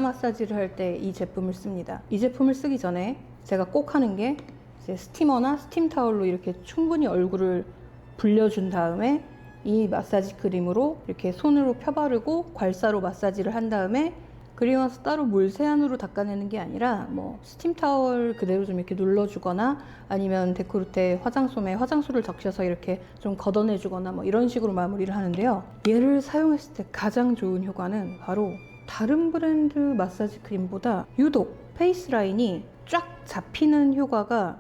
마사지를 할 때 이 제품을 씁니다. 이 제품을 쓰기 전에 제가 꼭 하는 게 이제 스티머나 스팀 타월로 이렇게 충분히 얼굴을 불려준 다음에 이 마사지 크림으로 이렇게 손으로 펴바르고 괄사로 마사지를 한 다음에, 그리고 나서 따로 물 세안으로 닦아내는 게 아니라 뭐 스팀 타월 그대로 좀 이렇게 눌러주거나, 아니면 데코르테 화장솜에 화장수를 적셔서 이렇게 좀 걷어내주거나 뭐 이런 식으로 마무리를 하는데요. 얘를 사용했을 때 가장 좋은 효과는 바로 다른 브랜드 마사지 크림보다 유독 페이스 라인이 쫙 잡히는 효과가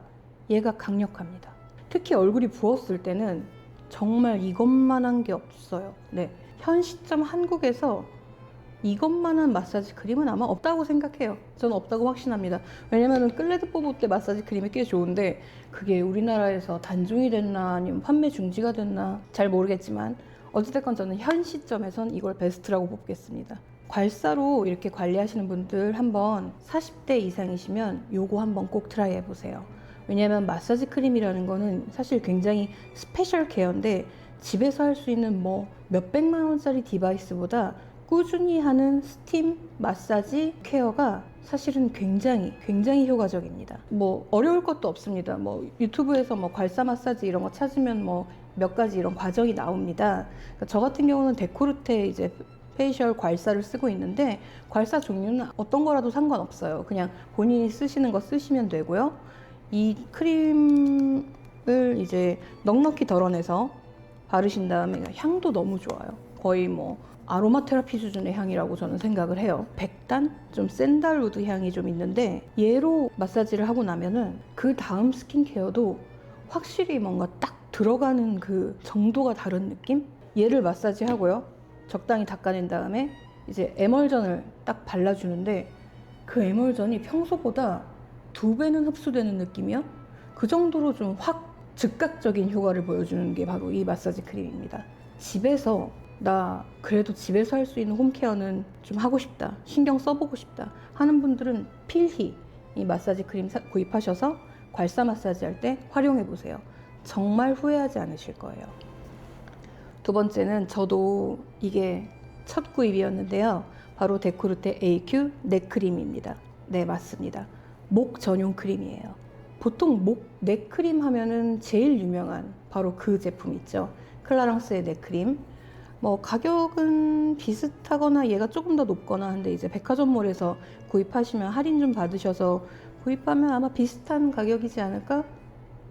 얘가 강력합니다. 특히 얼굴이 부었을 때는 정말 이것만한 게 없어요. 현 시점 한국에서 이것만한 마사지 크림은 아마 없다고 생각해요. 저는 없다고 확신합니다. 왜냐면은 클레드뽀보떼 마사지 크림이 꽤 좋은데 그게 우리나라에서 단종이 됐나 아니면 판매 중지가 됐나 잘 모르겠지만, 어찌됐건 저는 현 시점에선 이걸 베스트라고 뽑겠습니다. 괄사로 이렇게 관리하시는 분들 한번 40대 이상이시면 요거 한번 꼭 트라이 해보세요. 왜냐면 마사지 크림이라는 거는 사실 굉장히 스페셜 케어인데, 집에서 할 수 있는 뭐 몇백만 원짜리 디바이스보다 꾸준히 하는 스팀 마사지 케어가 사실은 굉장히 효과적입니다. 뭐 어려울 것도 없습니다. 뭐 유튜브에서 뭐 괄사 마사지 이런 거 찾으면 뭐 몇 가지 이런 과정이 나옵니다. 그러니까 저 같은 경우는 데코르테 이제 페이셜 괄사를 쓰고 있는데, 괄사 종류는 어떤 거라도 상관없어요. 그냥 본인이 쓰시는 거 쓰시면 되고요. 이 크림을 이제 넉넉히 덜어내서 바르신 다음에 향도 너무 좋아요. 거의 뭐 아로마 테라피 수준의 향이라고 저는 생각을 해요. 백단? 좀 샌달우드 향이 좀 있는데, 얘로 마사지를 하고 나면은 그 다음 스킨케어도 확실히 뭔가 딱 들어가는 그 정도가 다른 느낌? 얘를 마사지 하고요. 적당히 닦아낸 다음에 이제 에멀전을 딱 발라주는데 그 에멀전이 평소보다 2배는 흡수되는 느낌이요. 그 정도로 좀 확 즉각적인 효과를 보여주는 게 바로 이 마사지 크림입니다. 집에서 나 그래도 집에서 할 수 있는 홈케어는 좀 하고 싶다, 신경 써보고 싶다 하는 분들은 필히 이 마사지 크림 구입하셔서 괄사 마사지 할 때 활용해 보세요. 정말 후회하지 않으실 거예요. 두 번째는 저도 이게 첫 구입이었는데요. 바로 데코르테 AQ 넥크림입니다. 네, 맞습니다. 목 전용 크림이에요. 보통 목 넥크림 하면은 제일 유명한 바로 그 제품 있죠. 클라랑스의 넥크림. 뭐 가격은 비슷하거나 얘가 조금 더 높거나 한데 이제 백화점몰에서 구입하시면 할인 좀 받으셔서 구입하면 아마 비슷한 가격이지 않을까?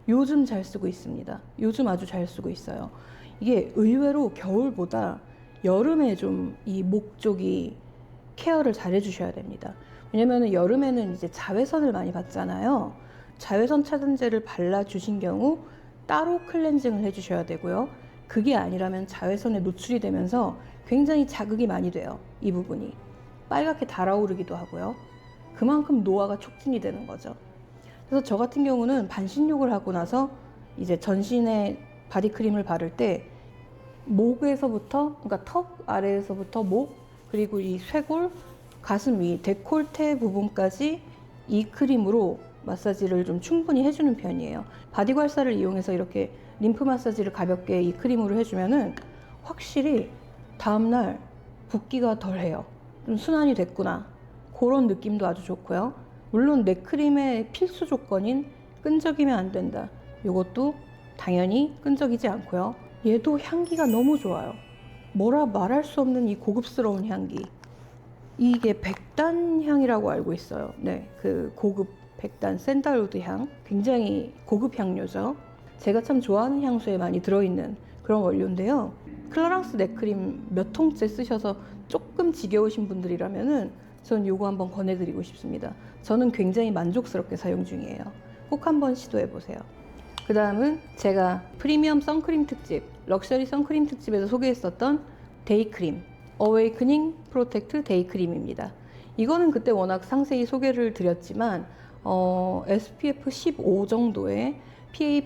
요즘 잘 쓰고 있습니다. 요즘 아주 잘 쓰고 있어요. 이게 의외로 겨울보다 여름에 좀 이 목 쪽이 케어를 잘 해주셔야 됩니다. 왜냐면 여름에는 이제 자외선을 많이 받잖아요. 자외선 차단제를 발라주신 경우 따로 클렌징을 해주셔야 되고요. 그게 아니라면 자외선에 노출이 되면서 굉장히 자극이 많이 돼요. 이 부분이 빨갛게 달아오르기도 하고요. 그만큼 노화가 촉진이 되는 거죠. 그래서 저 같은 경우는 반신욕을 하고 나서 이제 전신에 바디크림을 바를 때 목에서부터, 그러니까 턱 아래에서부터 목, 그리고 이 쇄골, 가슴 위, 데콜테 부분까지 이 크림으로 마사지를 좀 충분히 해주는 편이에요. 바디괄사를 이용해서 이렇게 림프 마사지를 가볍게 이 크림으로 해주면은 확실히 다음날 붓기가 덜해요. 좀 순환이 됐구나, 그런 느낌도 아주 좋고요. 물론 넥크림의 필수 조건인 끈적이면 안 된다, 이것도 당연히 끈적이지 않고요. 얘도 향기가 너무 좋아요. 뭐라 말할 수 없는 이 고급스러운 향기. 이게 백단 향이라고 알고 있어요. 네, 그 고급 백단 샌달우드 향, 굉장히 고급 향료죠. 제가 참 좋아하는 향수에 많이 들어있는 그런 원료인데요. 클라랑스 넥크림 몇 통째 쓰셔서 조금 지겨우신 분들이라면은 전 요거 한번 권해드리고 싶습니다. 저는 굉장히 만족스럽게 사용 중이에요. 꼭 한번 시도해보세요. 그 다음은 제가 프리미엄 선크림 특집, 럭셔리 선크림 특집에서 소개했었던 데이크림, 어웨이크닝 프로텍트 데이크림입니다. 이거는 그때 워낙 상세히 소개를 드렸지만 SPF 15 정도의 PA++,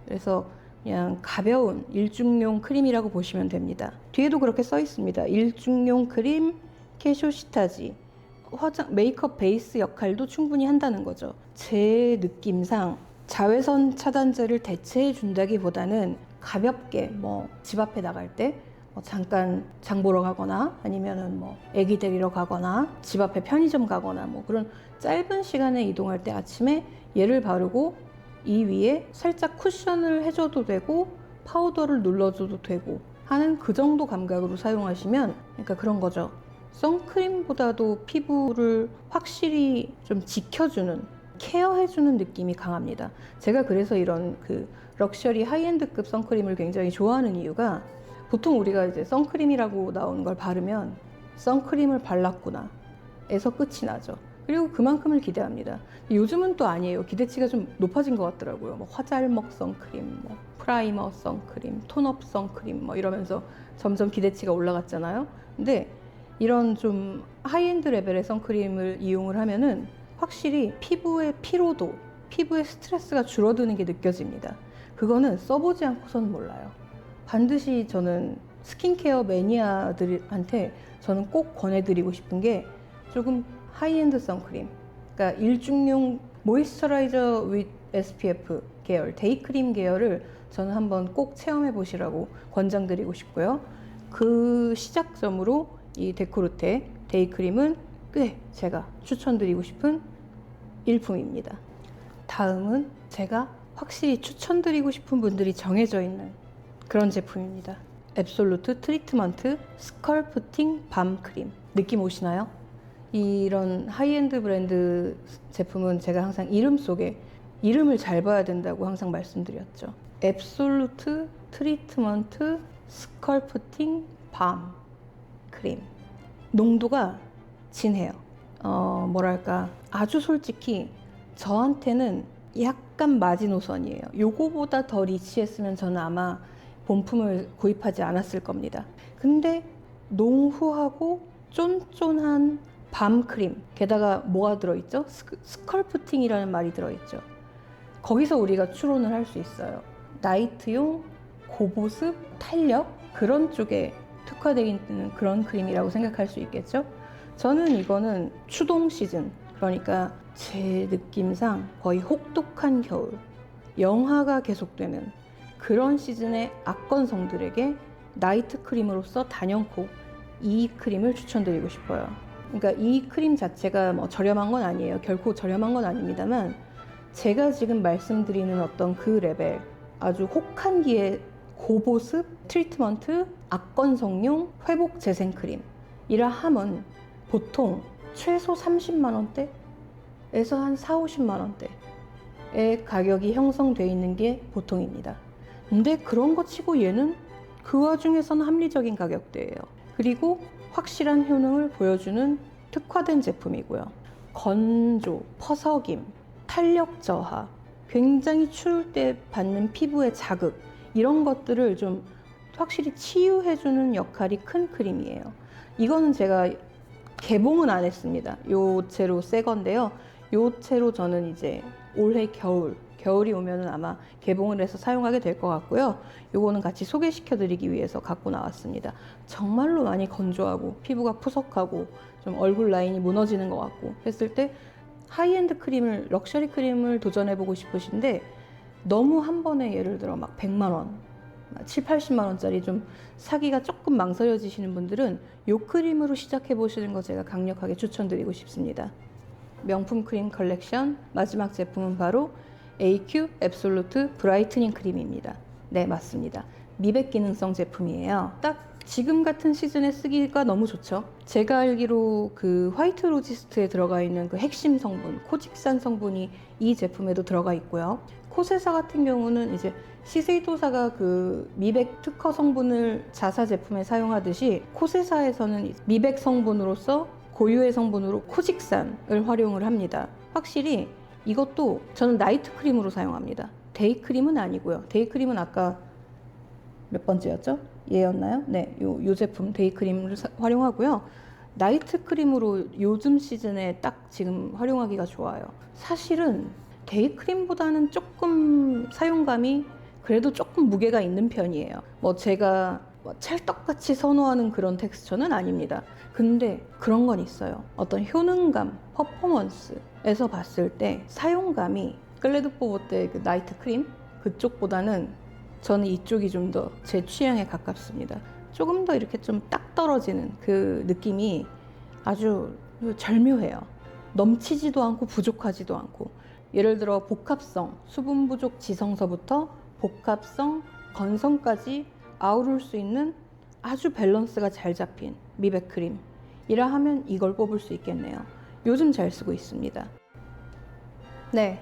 그래서 그냥 가벼운 일중용 크림이라고 보시면 됩니다. 뒤에도 그렇게 써 있습니다. 일중용 크림, 캐쇼시타지, 메이크업 베이스 역할도 충분히 한다는 거죠. 제 느낌상 자외선 차단제를 대체해 준다기보다는 가볍게 뭐 집 앞에 나갈 때 잠깐 장 보러 가거나 아니면은 뭐 애기 데리러 가거나 집 앞에 편의점 가거나 뭐 그런 짧은 시간에 이동할 때 아침에 얘를 바르고 이 위에 살짝 쿠션을 해줘도 되고 파우더를 눌러줘도 되고 하는 그 정도 감각으로 사용하시면, 그러니까 그런 거죠. 선크림보다도 피부를 확실히 좀 지켜주는, 케어해주는 느낌이 강합니다. 제가 그래서 이런 그 럭셔리 하이엔드급 선크림을 굉장히 좋아하는 이유가, 보통 우리가 이제 선크림이라고 나오는 걸 바르면 선크림을 발랐구나 에서 끝이 나죠. 그리고 그만큼을 기대합니다. 요즘은 또 아니에요. 기대치가 좀 높아진 것 같더라고요. 뭐 화잘먹 선크림, 뭐 프라이머 선크림, 톤업 선크림 뭐 이러면서 점점 기대치가 올라갔잖아요. 근데 이런 좀 하이엔드 레벨의 선크림을 이용을 하면은 확실히 피부의 피로도, 피부의 스트레스가 줄어드는 게 느껴집니다. 그거는 써보지 않고서는 몰라요. 반드시 저는 스킨케어 매니아들한테 저는 꼭 권해드리고 싶은 게 조금 하이엔드 선크림, 그러니까 일중용 모이스처라이저 with SPF 계열, 데이크림 계열을 저는 한번 꼭 체험해 보시라고 권장드리고 싶고요. 그 시작점으로 이 데코르테 데이크림은 꽤 제가 추천드리고 싶은 일품입니다. 다음은 제가 확실히 추천드리고 싶은 분들이 정해져 있는 그런 제품입니다. 앱솔루트 트리트먼트 스컬프팅 밤 크림. 느낌 오시나요? 이런 하이엔드 브랜드 제품은 제가 항상 이름 속에 이름을 잘 봐야 된다고 항상 말씀드렸죠. 앱솔루트 트리트먼트 스컬프팅 밤 크림. 농도가 진해요. 뭐랄까, 아주 솔직히 저한테는 약간 마지노선이에요. 요거보다 더 리치했으면 저는 아마 본품을 구입하지 않았을 겁니다. 근데 농후하고 쫀쫀한 밤크림, 게다가 뭐가 들어있죠? 스컬프팅이라는 말이 들어있죠. 거기서 우리가 추론을 할 수 있어요. 나이트용 고보습, 탄력 그런 쪽에 특화되어 있는 그런 크림이라고 생각할 수 있겠죠. 저는 이거는 추동 시즌, 그러니까 제 느낌상 거의 혹독한 겨울, 영하가 계속되는 그런 시즌의 악건성들에게 나이트 크림으로서 단연코 이 크림을 추천드리고 싶어요. 그러니까 이 크림 자체가 뭐 저렴한 건 아니에요. 결코 저렴한 건 아닙니다만 제가 지금 말씀드리는 어떤 그 레벨, 아주 혹한기의 고보습 트리트먼트 악건성용 회복 재생 크림이라 함은 보통 최소 30만 원대에서 한 4, 50만 원대의 가격이 형성되어 있는 게 보통입니다. 근데 그런 거 치고 얘는 그 와중에서는 합리적인 가격대예요. 그리고 확실한 효능을 보여주는 특화된 제품이고요. 건조, 퍼석임, 탄력 저하, 굉장히 추울 때 받는 피부의 자극, 이런 것들을 좀 확실히 치유해주는 역할이 큰 크림이에요. 이거는 제가 개봉은 안 했습니다. 요 채로 새 건데요. 요 채로 저는 이제 올해 겨울이 오면은 아마 개봉을 해서 사용하게 될 것 같고요. 요거는 같이 소개시켜 드리기 위해서 갖고 나왔습니다. 정말로 많이 건조하고 피부가 푸석하고 좀 얼굴 라인이 무너지는 것 같고 했을 때 하이엔드 크림을, 럭셔리 크림을 도전해보고 싶으신데 너무 한 번에 예를 들어 막 100만 원, 7, 80만 원짜리 좀 사기가 조금 망설여지시는 분들은 이 크림으로 시작해 보시는 거 제가 강력하게 추천드리고 싶습니다. 명품 크림 컬렉션 마지막 제품은 바로 AQ 앱솔루트 브라이트닝 크림입니다. 네, 맞습니다. 미백 기능성 제품이에요. 딱 지금 같은 시즌에 쓰기가 너무 좋죠. 제가 알기로 그 화이트 로지스트에 들어가 있는 그 핵심 성분, 코직산 성분이 이 제품에도 들어가 있고요. 코세사 같은 경우는 이제 시세이도사가 그 미백 특허 성분을 자사 제품에 사용하듯이 코세사에서는 미백 성분으로서 고유의 성분으로 코직산을 활용을 합니다. 확실히 이것도 저는 나이트 크림으로 사용합니다. 데이 크림은 아니고요. 데이 크림은 아까 몇 번째였죠? 얘였나요? 네, 요 제품 데이 크림을 활용하고요. 나이트 크림으로 요즘 시즌에 딱 지금 활용하기가 좋아요. 사실은 데이 크림보다는 조금 사용감이 그래도 조금 무게가 있는 편이에요. 뭐 제가 찰떡같이 선호하는 그런 텍스처는 아닙니다. 근데 그런 건 있어요. 어떤 효능감, 퍼포먼스에서 봤을 때 사용감이 클레드포버 때 그 나이트 크림 그쪽보다는 저는 이쪽이 좀 더 제 취향에 가깝습니다. 조금 더 이렇게 좀 딱 떨어지는 그 느낌이 아주 절묘해요. 넘치지도 않고 부족하지도 않고, 예를 들어 복합성, 수분 부족 지성서부터 복합성, 건성까지 아우를 수 있는 아주 밸런스가 잘 잡힌 미백 크림이라 하면 이걸 뽑을 수 있겠네요. 요즘 잘 쓰고 있습니다. 네,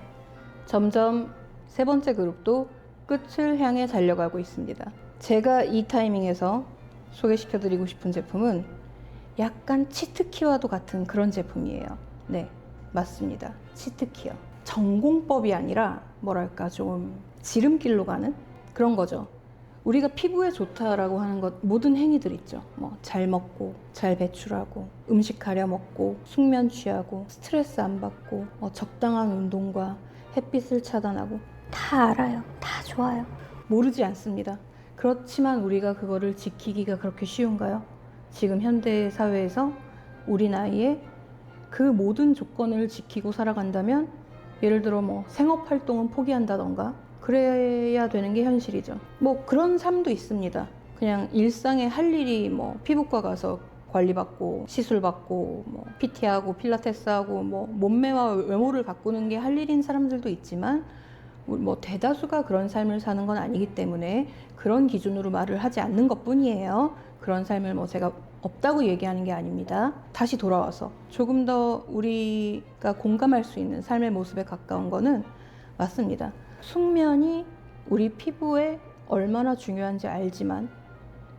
점점 세 번째 그룹도 끝을 향해 달려가고 있습니다. 제가 이 타이밍에서 소개시켜드리고 싶은 제품은 약간 치트키와도 같은 그런 제품이에요. 네, 맞습니다. 치트키요. 전공법이 아니라 뭐랄까 좀 지름길로 가는 그런 거죠. 우리가 피부에 좋다라고 하는 것, 모든 행위들 있죠. 뭐 잘 먹고, 잘 배출하고, 음식 가려 먹고, 숙면 취하고, 스트레스 안 받고, 적당한 운동과 햇빛을 차단하고, 다 알아요. 다 좋아요. 모르지 않습니다. 그렇지만 우리가 그거를 지키기가 그렇게 쉬운가요? 지금 현대 사회에서 우리 나이에 그 모든 조건을 지키고 살아간다면, 예를 들어 뭐 생업 활동은 포기한다던가 그래야 되는 게 현실이죠. 뭐 그런 삶도 있습니다. 그냥 일상에 할 일이 뭐 피부과 가서 관리받고 시술받고 뭐 PT하고 필라테스하고 뭐 몸매와 외모를 가꾸는 게 할 일인 사람들도 있지만, 뭐 대다수가 그런 삶을 사는 건 아니기 때문에 그런 기준으로 말을 하지 않는 것뿐이에요. 그런 삶을 뭐 제가 없다고 얘기하는 게 아닙니다. 다시 돌아와서 조금 더 우리가 공감할 수 있는 삶의 모습에 가까운 거는 맞습니다. 숙면이 우리 피부에 얼마나 중요한지 알지만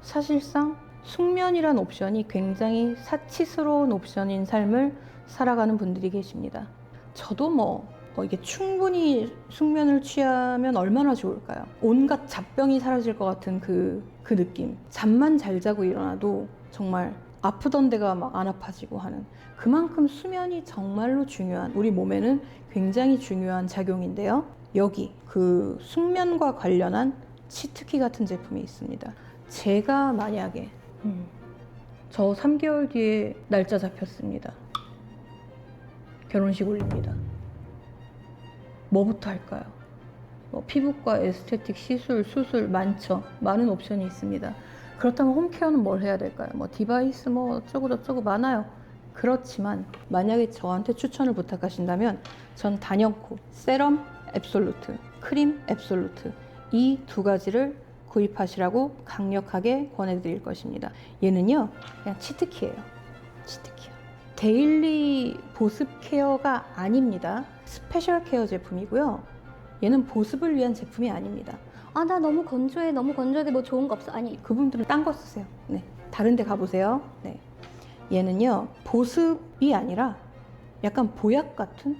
사실상 숙면이란 옵션이 굉장히 사치스러운 옵션인 삶을 살아가는 분들이 계십니다. 저도 뭐 이게 충분히 숙면을 취하면 얼마나 좋을까요? 온갖 잡병이 사라질 것 같은 그 느낌. 잠만 잘 자고 일어나도 정말 아프던 데가 막 안 아파지고 하는, 그만큼 수면이 정말로 중요한, 우리 몸에는 굉장히 중요한 작용인데요. 여기 그 숙면과 관련한 치트키 같은 제품이 있습니다. 제가 만약에 저 3개월 뒤에 날짜 잡혔습니다. 결혼식 올립니다. 뭐부터 할까요? 피부과, 에스테틱, 시술, 수술 많죠. 많은 옵션이 있습니다. 그렇다면 홈케어는 뭘 해야 될까요? 디바이스 어쩌고 저쩌고 많아요. 그렇지만 만약에 저한테 추천을 부탁하신다면 전 단연코 세럼 앱솔루트, 크림 앱솔루트, 이 두 가지를 구입하시라고 강력하게 권해드릴 것입니다. 얘는요, 그냥 치트키예요. 치트키요. 데일리 보습 케어가 아닙니다. 스페셜 케어 제품이고요. 얘는 보습을 위한 제품이 아닙니다. 아, 나 너무 건조해. 너무 건조해. 뭐 좋은 거 없어? 아니, 그분들은 딴 거 쓰세요. 네, 다른 데 가보세요. 네. 얘는요, 보습이 아니라 약간 보약 같은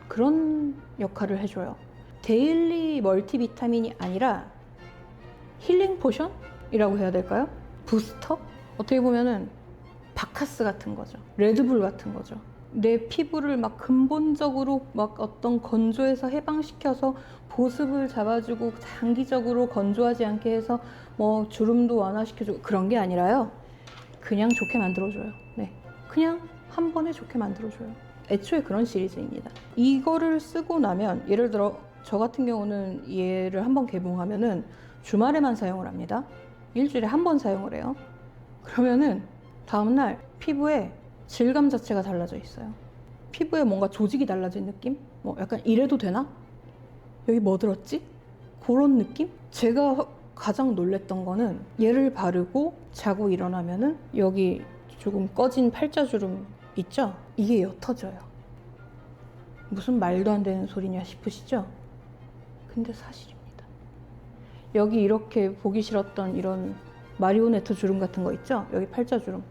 그런 역할을 해줘요. 데일리 멀티비타민이 아니라 힐링 포션이라고 해야 될까요? 부스터? 어떻게 보면은 바카스 같은 거죠. 레드불 같은 거죠. 내 피부를 막 근본적으로 막 어떤 건조에서 해방시켜서 보습을 잡아주고 장기적으로 건조하지 않게 해서 주름도 완화시켜주고 그런 게 아니라요. 그냥 좋게 만들어줘요. 네, 그냥 한 번에 좋게 만들어줘요. 애초에 그런 시리즈입니다. 이거를 쓰고 나면, 예를 들어 저 같은 경우는 얘를 한번 개봉하면은 주말에만 사용을 합니다. 일주일에 한 번 사용을 해요. 그러면은 다음날 피부에 질감 자체가 달라져 있어요. 피부에 뭔가 조직이 달라진 느낌? 약간 이래도 되나? 여기 뭐 들었지? 그런 느낌? 제가 가장 놀랬던 거는 얘를 바르고 자고 일어나면은 여기 조금 꺼진 팔자주름 있죠? 이게 옅어져요. 무슨 말도 안 되는 소리냐 싶으시죠? 근데 사실입니다. 여기 이렇게 보기 싫었던 이런 마리오네트 주름 같은 거 있죠? 여기 팔자주름.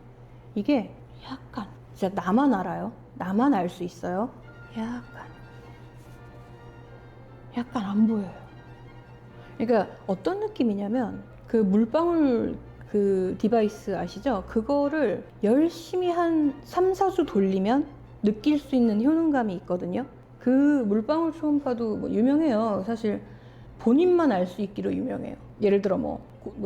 이게 약간, 진짜 나만 알아요. 나만 알 수 있어요. 약간 안 보여요. 그러니까 어떤 느낌이냐면, 그 물방울 그 디바이스 아시죠? 그거를 열심히 한 3, 4주 돌리면 느낄 수 있는 효능감이 있거든요. 그 물방울 초음파도 유명해요. 사실 본인만 알 수 있기로 유명해요. 예를 들어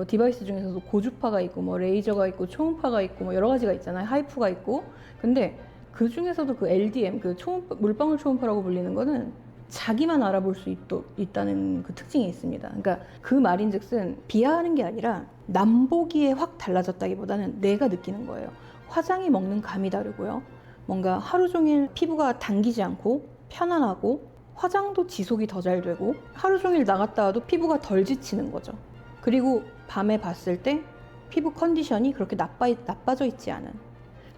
디바이스 중에서도 고주파가 있고 레이저가 있고 초음파가 있고 여러 가지가 있잖아요. 하이프가 있고. 근데 그 중에서도 그 LDM, 그 물방울 초음파라고 불리는 거는 자기만 알아볼 수 있다는 그 특징이 있습니다. 그러니까 그 말인즉슨 비하하는 게 아니라 남보기에 확 달라졌다기보다는 내가 느끼는 거예요. 화장이 먹는 감이 다르고요. 뭔가 하루 종일 피부가 당기지 않고 편안하고, 화장도 지속이 더 잘 되고, 하루 종일 나갔다 와도 피부가 덜 지치는 거죠. 그리고 밤에 봤을 때 피부 컨디션이 그렇게 나빠져 있지 않은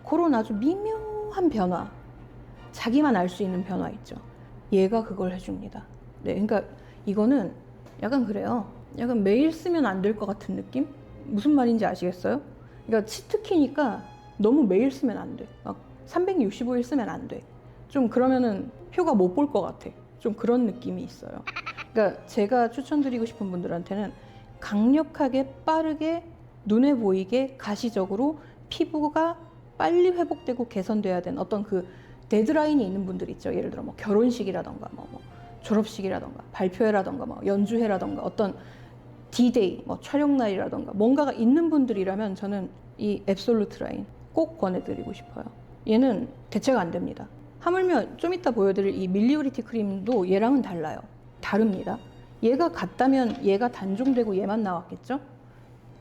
그런 아주 미묘한 변화, 자기만 알 수 있는 변화 있죠. 얘가 그걸 해줍니다. 네, 그러니까 이거는 약간 그래요. 약간 매일 쓰면 안 될 것 같은 느낌? 무슨 말인지 아시겠어요? 그러니까 치트키니까 너무 매일 쓰면 안 돼. 막 365일 쓰면 안 돼. 좀 그러면은 효과 못 볼 것 같아. 좀 그런 느낌이 있어요. 그러니까 제가 추천드리고 싶은 분들한테는 강력하게, 빠르게, 눈에 보이게, 가시적으로 피부가 빨리 회복되고 개선돼야 되는 어떤 그 데드라인이 있는 분들 있죠. 예를 들어 결혼식이라던가 졸업식이라던가 발표회라던가 연주회라던가 어떤 D-Day, 촬영 날이라던가 뭔가가 있는 분들이라면 저는 이 앱솔루트 라인 꼭 권해드리고 싶어요. 얘는 대체가 안 됩니다. 하물며 좀 이따 보여드릴 이 밀리오리티 크림도 얘랑은 달라요. 다릅니다. 얘가 같다면 얘가 단종되고 얘만 나왔겠죠?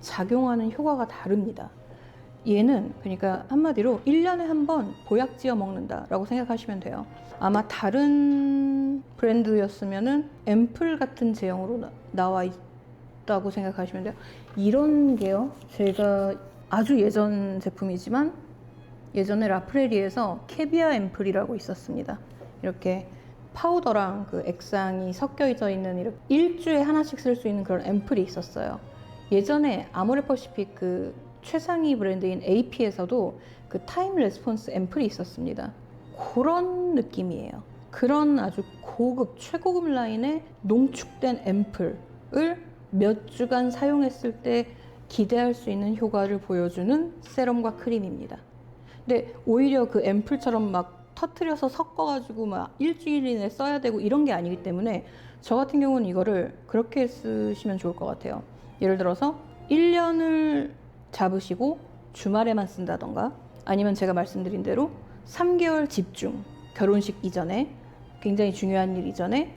작용하는 효과가 다릅니다. 얘는 그러니까 한마디로 1년에 한 번 보약 지어 먹는다라고 생각하시면 돼요. 아마 다른 브랜드였으면은 앰플 같은 제형으로 나와 있다고 생각하시면 돼요. 이런 게요, 제가 아주 예전 제품이지만 예전에 라프레리에서 캐비아 앰플이라고 있었습니다. 이렇게 파우더랑 그 액상이 섞여져 있는 이렇게 일주에 하나씩 쓸 수 있는 그런 앰플이 있었어요. 예전에 아모레퍼시픽 그 최상위 브랜드인 AP에서도 그 타임 레스폰스 앰플이 있었습니다. 그런 느낌이에요. 그런 아주 고급, 최고급 라인의 농축된 앰플을 몇 주간 사용했을 때 기대할 수 있는 효과를 보여주는 세럼과 크림입니다. 근데 오히려 그 앰플처럼 막 터트려서 섞어가지고 막 일주일 이내 써야 되고 이런 게 아니기 때문에 저 같은 경우는 이거를 그렇게 쓰시면 좋을 것 같아요. 예를 들어서 1년을 잡으시고 주말에만 쓴다던가, 아니면 제가 말씀드린 대로 3개월 집중, 결혼식 이전에 굉장히 중요한 일 이전에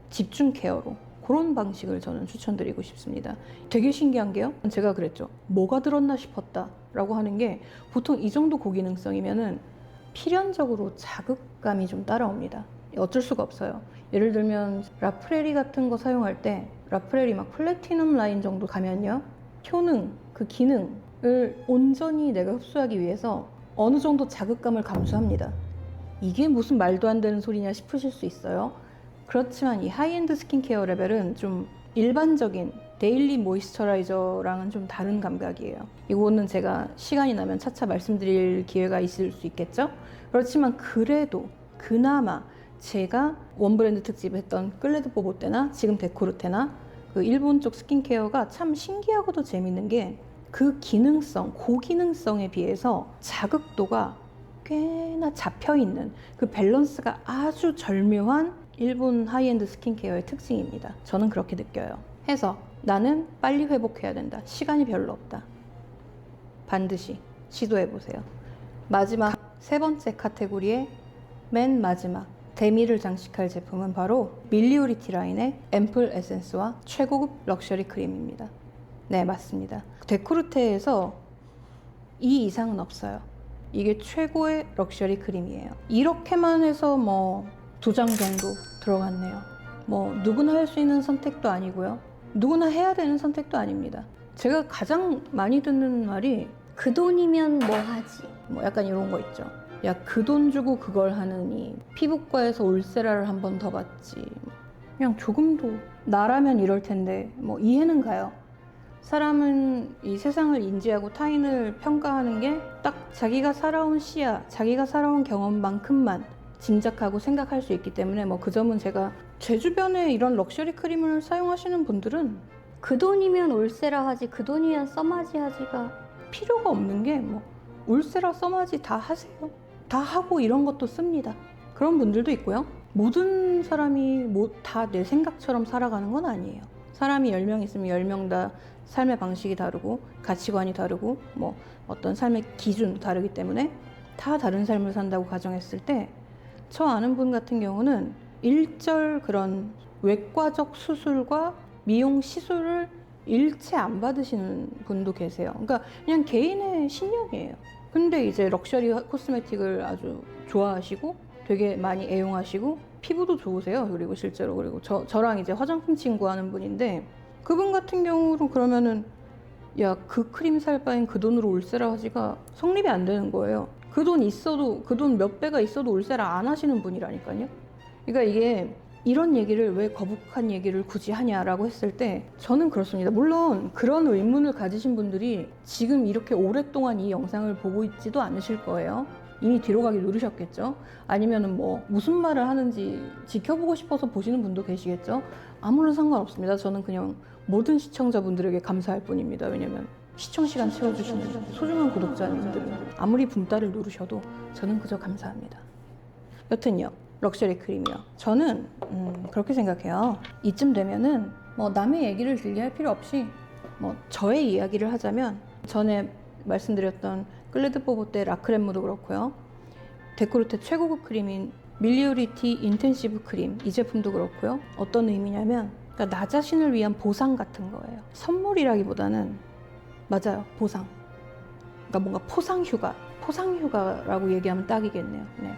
집중 케어로, 그런 방식을 저는 추천드리고 싶습니다. 되게 신기한 게요, 제가 그랬죠. 뭐가 들었나 싶었다 라고 하는 게, 보통 이 정도 고기능성이면은 필연적으로 자극감이 좀 따라옵니다. 어쩔 수가 없어요. 예를 들면 라프레리 같은 거 사용할 때, 라프레리 막 플래티넘 라인 정도 가면요, 효능, 그 기능을 온전히 내가 흡수하기 위해서 어느 정도 자극감을 감수합니다. 이게 무슨 말도 안 되는 소리냐 싶으실 수 있어요. 그렇지만 이 하이엔드 스킨케어 레벨은 좀 일반적인 데일리 모이스처라이저랑은 좀 다른 감각이에요. 이거는 제가 시간이 나면 차차 말씀드릴 기회가 있을 수 있겠죠? 그렇지만 그래도 그나마 제가 원브랜드 특집 했던 클레드 뽀보테나 지금 데코르테나 그 일본 쪽 스킨케어가 참 신기하고도 재밌는 게, 그 기능성, 고기능성에 비해서 자극도가 꽤나 잡혀있는, 그 밸런스가 아주 절묘한 일본 하이엔드 스킨케어의 특징입니다. 저는 그렇게 느껴요. 해서 나는 빨리 회복해야 된다, 시간이 별로 없다, 반드시 시도해보세요. 마지막 세 번째 카테고리의 맨 마지막 데미를 장식할 제품은 바로 밀리오리티 라인의 앰플 에센스와 최고급 럭셔리 크림입니다. 네, 맞습니다. 데코르테에서 이 이상은 없어요. 이게 최고의 럭셔리 크림이에요. 이렇게만 해서 뭐 2장 정도 들어갔네요. 뭐 누구나 할 수 있는 선택도 아니고요, 누구나 해야 되는 선택도 아닙니다. 제가 가장 많이 듣는 말이 그 돈이면 뭐 하지? 뭐 약간 이런 거 있죠. 야, 그 돈 주고 그걸 하느니 피부과에서 울세라를 한 번 더 받지. 그냥 조금도 나라면 이럴 텐데 뭐 이해는 가요. 사람은 이 세상을 인지하고 타인을 평가하는 게 딱 자기가 살아온 시야, 자기가 살아온 경험만큼만 짐작하고 생각할 수 있기 때문에 뭐 그 점은 제가, 제 주변에 이런 럭셔리 크림을 사용하시는 분들은 그 돈이면 올세라 하지, 그 돈이면 써마지 하지가 필요가 없는 게, 뭐 울세라 써마지 다 하세요. 다 하고 이런 것도 씁니다. 그런 분들도 있고요. 모든 사람이 다 내 생각처럼 살아가는 건 아니에요. 사람이 10명 있으면 10명 다 삶의 방식이 다르고 가치관이 다르고 뭐 어떤 삶의 기준도 다르기 때문에 다 다른 삶을 산다고 가정했을 때, 저 아는 분 같은 경우는 일절 그런 외과적 수술과 미용 시술을 일체 안 받으시는 분도 계세요. 그러니까 그냥 개인의 신념이에요. 근데 이제 럭셔리 코스메틱을 아주 좋아하시고 되게 많이 애용하시고 피부도 좋으세요. 그리고 실제로, 그리고 저랑 이제 화장품 친구 하는 분인데, 그분 같은 경우로 그러면은 야, 그 크림 살 바엔 그 돈으로 울세라 하지가 성립이 안 되는 거예요. 그 돈 있어도, 그 돈 몇 배가 있어도 울세라 안 하시는 분이라니까요. 그러니까 이게 이런 얘기를, 왜 거북한 얘기를 굳이 하냐라고 했을 때 저는 그렇습니다. 물론 그런 의문을 가지신 분들이 지금 이렇게 오랫동안 이 영상을 보고 있지도 않으실 거예요. 이미 뒤로 가기 누르셨겠죠. 아니면은 뭐 무슨 말을 하는지 지켜보고 싶어서 보시는 분도 계시겠죠. 아무런 상관없습니다. 저는 그냥 모든 시청자분들에게 감사할 뿐입니다. 왜냐면 시청 시간 채워주시는 소중한 구독자님들은 아무리 붐따를 누르셔도 저는 그저 감사합니다. 여튼요, 럭셔리 크림이요. 저는 그렇게 생각해요. 이쯤 되면은 뭐 남의 얘기를 들게 할 필요 없이 뭐 저의 이야기를 하자면, 전에 말씀드렸던 클레드 뽀보테 라크렘무도 그렇고요, 데코르테 최고급 크림인 밀리오리티 인텐시브 크림, 이 제품도 그렇고요. 어떤 의미냐면, 그러니까 나 자신을 위한 보상 같은 거예요. 선물이라기보다는, 맞아요, 보상. 그러니까 뭔가 포상휴가라고 얘기하면 딱이겠네요. 네.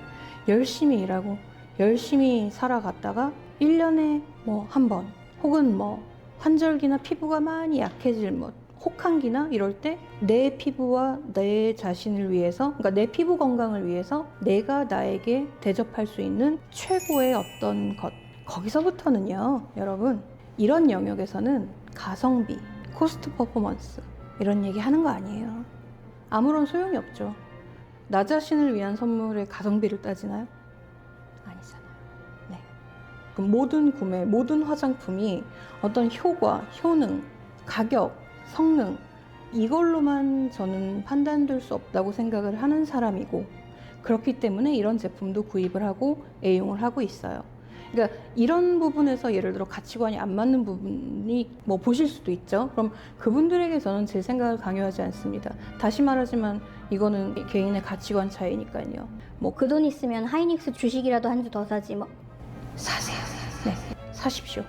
열심히 일하고 열심히 살아갔다가 1년에 뭐 한 번, 혹은 뭐 환절기나 피부가 많이 약해질 뭐 혹한기나 이럴 때 내 피부와 내 자신을 위해서, 그러니까 내 피부 건강을 위해서 내가 나에게 대접할 수 있는 최고의 어떤 것, 거기서부터는요, 여러분, 이런 영역에서는 가성비, 코스트 퍼포먼스 이런 얘기 하는 거 아니에요. 아무런 소용이 없죠. 나 자신을 위한 선물에 가성비를 따지나요? 아니잖아요. 그 모든 구매, 모든 화장품이 어떤 효과, 효능, 가격, 성능 이걸로만 저는 판단될 수 없다고 생각을 하는 사람이고, 그렇기 때문에 이런 제품도 구입을 하고 애용을 하고 있어요. 그러니까 이런 부분에서 예를 들어 가치관이 안 맞는 부분이 뭐 보실 수도 있죠. 그럼 그분들에게 저는 제 생각을 강요하지 않습니다. 다시 말하지만 이거는 개인의 가치관 차이니까요. 뭐 그 돈 있으면 하이닉스 주식이라도 한 주 더 사지 뭐. 사세요. 네, 사십시오.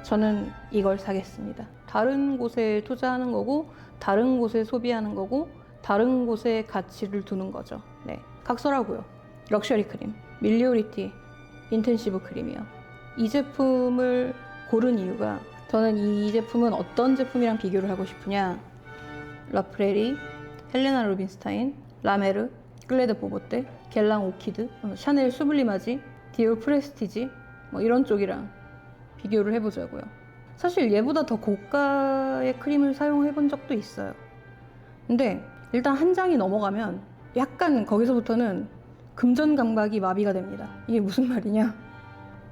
저는 이걸 사겠습니다. 다른 곳에 투자하는 거고, 다른 곳에 소비하는 거고, 다른 곳에 가치를 두는 거죠. 네, 각설하고요. 럭셔리 크림, 밀리오리티 인텐시브 크림이요. 이 제품을 고른 이유가, 저는 이 제품은 어떤 제품이랑 비교를 하고 싶으냐, 라프레리, 헬레나 루빈스타인, 라메르, 클레드 보보떼, 겔랑 오키드, 샤넬 수블리마지, 디올 프레스티지 뭐 이런 쪽이랑 비교를 해보자고요. 사실 얘보다 더 고가의 크림을 사용해 본 적도 있어요. 근데 일단 한 장이 넘어가면 약간 거기서부터는 금전 감각이 마비가 됩니다. 이게 무슨 말이냐?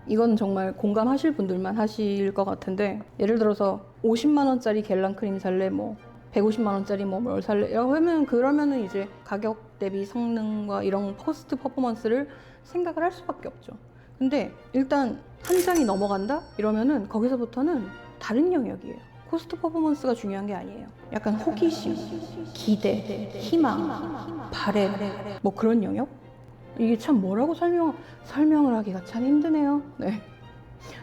이건 정말 공감하실 분들만 하실 것 같은데, 예를 들어서 50만 원짜리 겔랑 크림 살래, 뭐 150만 원짜리 뭐 뭘 살래 라고 하면, 그러면은 이제 가격 대비 성능과 이런 코스트 퍼포먼스를 생각을 할 수밖에 없죠. 근데 일단 한 장이 넘어간다 이러면은 거기서부터는 다른 영역이에요. 코스트 퍼포먼스가 중요한 게 아니에요. 약간 호기심, 기대, 희망, 바램 뭐 그런 영역? 이게 참 뭐라고 설명을 하기가 참 힘드네요. 네.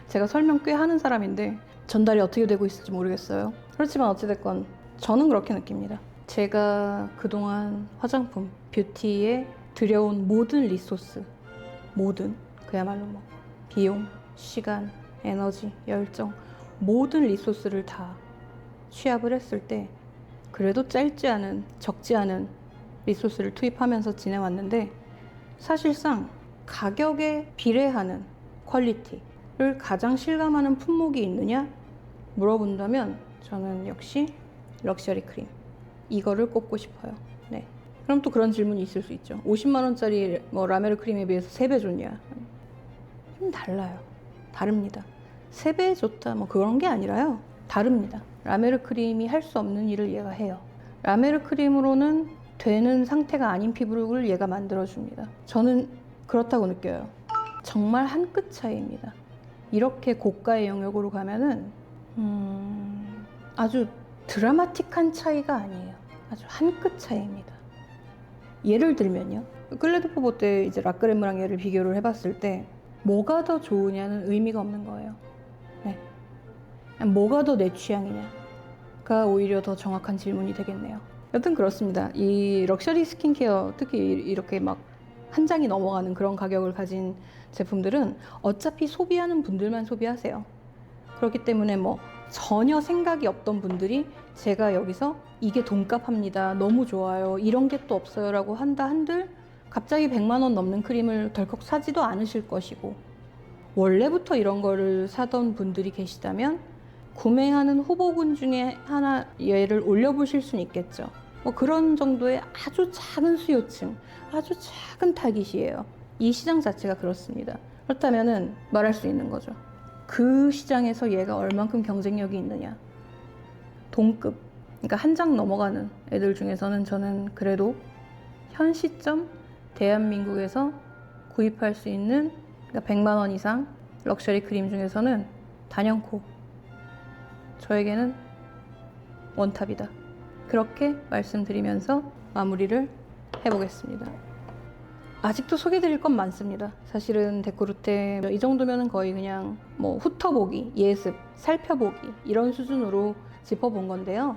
제가 설명 꽤 하는 사람인데 전달이 어떻게 되고 있을지 모르겠어요. 그렇지만 어찌됐건 저는 그렇게 느낍니다. 제가 그동안 화장품, 뷰티에 들여온 모든 리소스, 모든, 그야말로 뭐 비용, 시간, 에너지, 열정, 모든 리소스를 다 취합을 했을 때 그래도 짧지 않은, 적지 않은 리소스를 투입하면서 지내왔는데, 사실상 가격에 비례하는 퀄리티를 가장 실감하는 품목이 있느냐 물어본다면 저는 역시 럭셔리 크림, 이거를 꼽고 싶어요. 네. 그럼 또 그런 질문이 있을 수 있죠. 50만 원짜리 뭐 라메르 크림에 비해서 3배 좋냐? 좀 달라요. 다릅니다. 3배 좋다 뭐 그런 게 아니라요. 다릅니다. 라메르 크림이 할 수 없는 일을 얘가 해요. 라메르 크림으로는 되는 상태가 아닌 피부를 얘가 만들어줍니다. 저는 그렇다고 느껴요. 정말 한 끗 차이입니다. 이렇게 고가의 영역으로 가면은 아주 드라마틱한 차이가 아니에요. 아주 한 끗 차이입니다. 예를 들면요, 클레드 포보떼 이제 라크레무랑 얘를 비교를 해봤을 때 뭐가 더 좋으냐는 의미가 없는 거예요. 네. 뭐가 더 내 취향이냐가 오히려 더 정확한 질문이 되겠네요. 여튼 그렇습니다. 이 럭셔리 스킨케어, 특히 이렇게 막 한 장이 넘어가는 그런 가격을 가진 제품들은 어차피 소비하는 분들만 소비하세요. 그렇기 때문에 뭐 전혀 생각이 없던 분들이 제가 여기서 이게 돈값합니다, 너무 좋아요, 이런 게 또 없어요 라고 한다 한들 갑자기 100만 원 넘는 크림을 덜컥 사지도 않으실 것이고, 원래부터 이런 거를 사던 분들이 계시다면 구매하는 후보군 중에 하나 얘를 올려보실 수는 있겠죠. 뭐 그런 정도의 아주 작은 수요층, 아주 작은 타깃이에요. 이 시장 자체가 그렇습니다. 그렇다면은 말할 수 있는 거죠. 그 시장에서 얘가 얼만큼 경쟁력이 있느냐. 동급, 그러니까 한 장 넘어가는 애들 중에서는 저는 그래도 현 시점 대한민국에서 구입할 수 있는, 그러니까 100만 원 이상 럭셔리 크림 중에서는 단연코 저에게는 원탑이다. 그렇게 말씀드리면서 마무리를 해보겠습니다. 아직도 소개드릴 건 많습니다. 사실은 데코르테 이 정도면은 거의 그냥 뭐 훑어보기, 예습, 살펴보기 이런 수준으로 짚어본 건데요.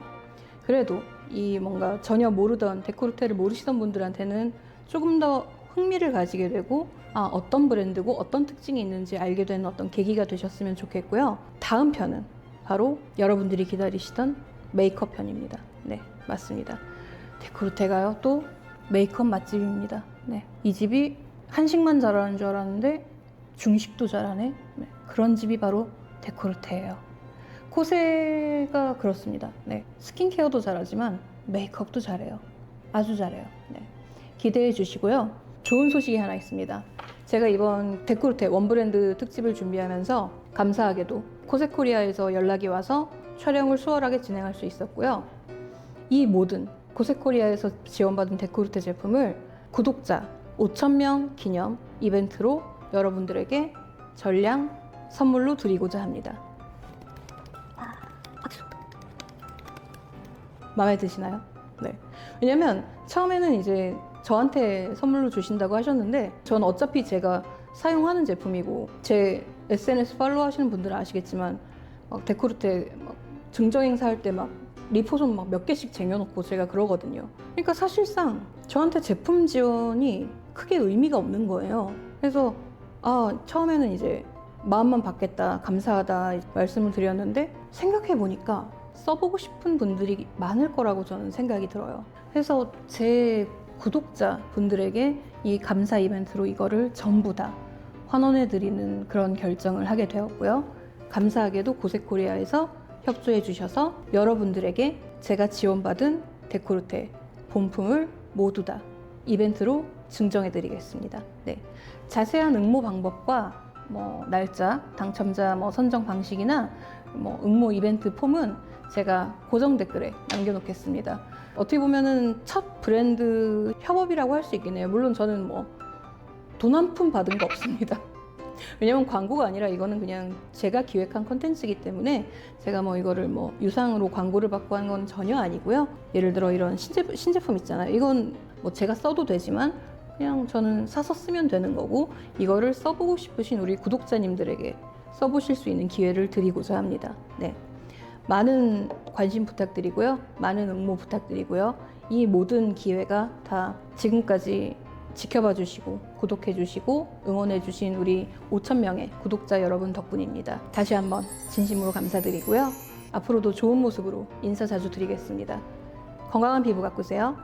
그래도 이 뭔가 전혀 모르던, 데코르테를 모르시던 분들한테는 조금 더 흥미를 가지게 되고, 아, 어떤 브랜드고 어떤 특징이 있는지 알게 되는 어떤 계기가 되셨으면 좋겠고요. 다음 편은 바로 여러분들이 기다리시던 메이크업 편입니다. 네, 맞습니다. 데코르테가요, 또 메이크업 맛집입니다. 네, 이 집이 한식만 잘하는 줄 알았는데 중식도 잘하네. 네, 그런 집이 바로 데코르테예요. 코세가 그렇습니다. 네, 스킨케어도 잘하지만 메이크업도 잘해요. 아주 잘해요. 네, 기대해 주시고요. 좋은 소식이 하나 있습니다. 제가 이번 데코르테 원브랜드 특집을 준비하면서 감사하게도 코세코리아에서 연락이 와서 촬영을 수월하게 진행할 수 있었고요. 이 모든 코세코리아에서 지원받은 데코르테 제품을 구독자 5,000명 기념 이벤트로 여러분들에게 전량 선물로 드리고자 합니다. 마음에 드시나요? 네. 왜냐면 처음에는 이제 저한테 선물로 주신다고 하셨는데 전 어차피 제가 사용하는 제품이고 제 SNS 팔로우 하시는 분들은 아시겠지만 막 데코르테 막 증정 행사할 때 막 리포션 막 몇 개씩 쟁여놓고 제가 그러거든요. 그러니까 사실상 저한테 제품 지원이 크게 의미가 없는 거예요. 그래서 처음에는 이제 마음만 받겠다, 감사하다 말씀을 드렸는데 생각해 보니까 써보고 싶은 분들이 많을 거라고 저는 생각이 들어요. 그래서 제 구독자 분들에게 이 감사 이벤트로 이거를 전부 다 환원해 드리는 그런 결정을 하게 되었고요. 감사하게도 고세코리아에서 협조해 주셔서 여러분들에게 제가 지원받은 데코르테 본품을 모두 다 이벤트로 증정해 드리겠습니다. 네. 자세한 응모 방법과 날짜, 당첨자 선정 방식이나 응모 이벤트 폼은 제가 고정 댓글에 남겨놓겠습니다. 어떻게 보면은 첫 브랜드 협업이라고 할 수 있겠네요. 물론 저는 돈 한 푼 받은 거 없습니다. 왜냐면 광고가 아니라 이거는 그냥 제가 기획한 컨텐츠이기 때문에 제가 이거를 유상으로 광고를 받고 한 건 전혀 아니고요. 예를 들어 이런 신제품 있잖아요. 이건 제가 써도 되지만 그냥 저는 사서 쓰면 되는 거고 이거를 써보고 싶으신 우리 구독자님들에게 써보실 수 있는 기회를 드리고자 합니다. 네. 많은 관심 부탁드리고요. 많은 응모 부탁드리고요. 이 모든 기회가 다 지금까지 지켜봐 주시고 구독해 주시고 응원해 주신 우리 5,000명의 구독자 여러분 덕분입니다. 다시 한번 진심으로 감사드리고요. 앞으로도 좋은 모습으로 인사 자주 드리겠습니다. 건강한 피부 가꾸세요.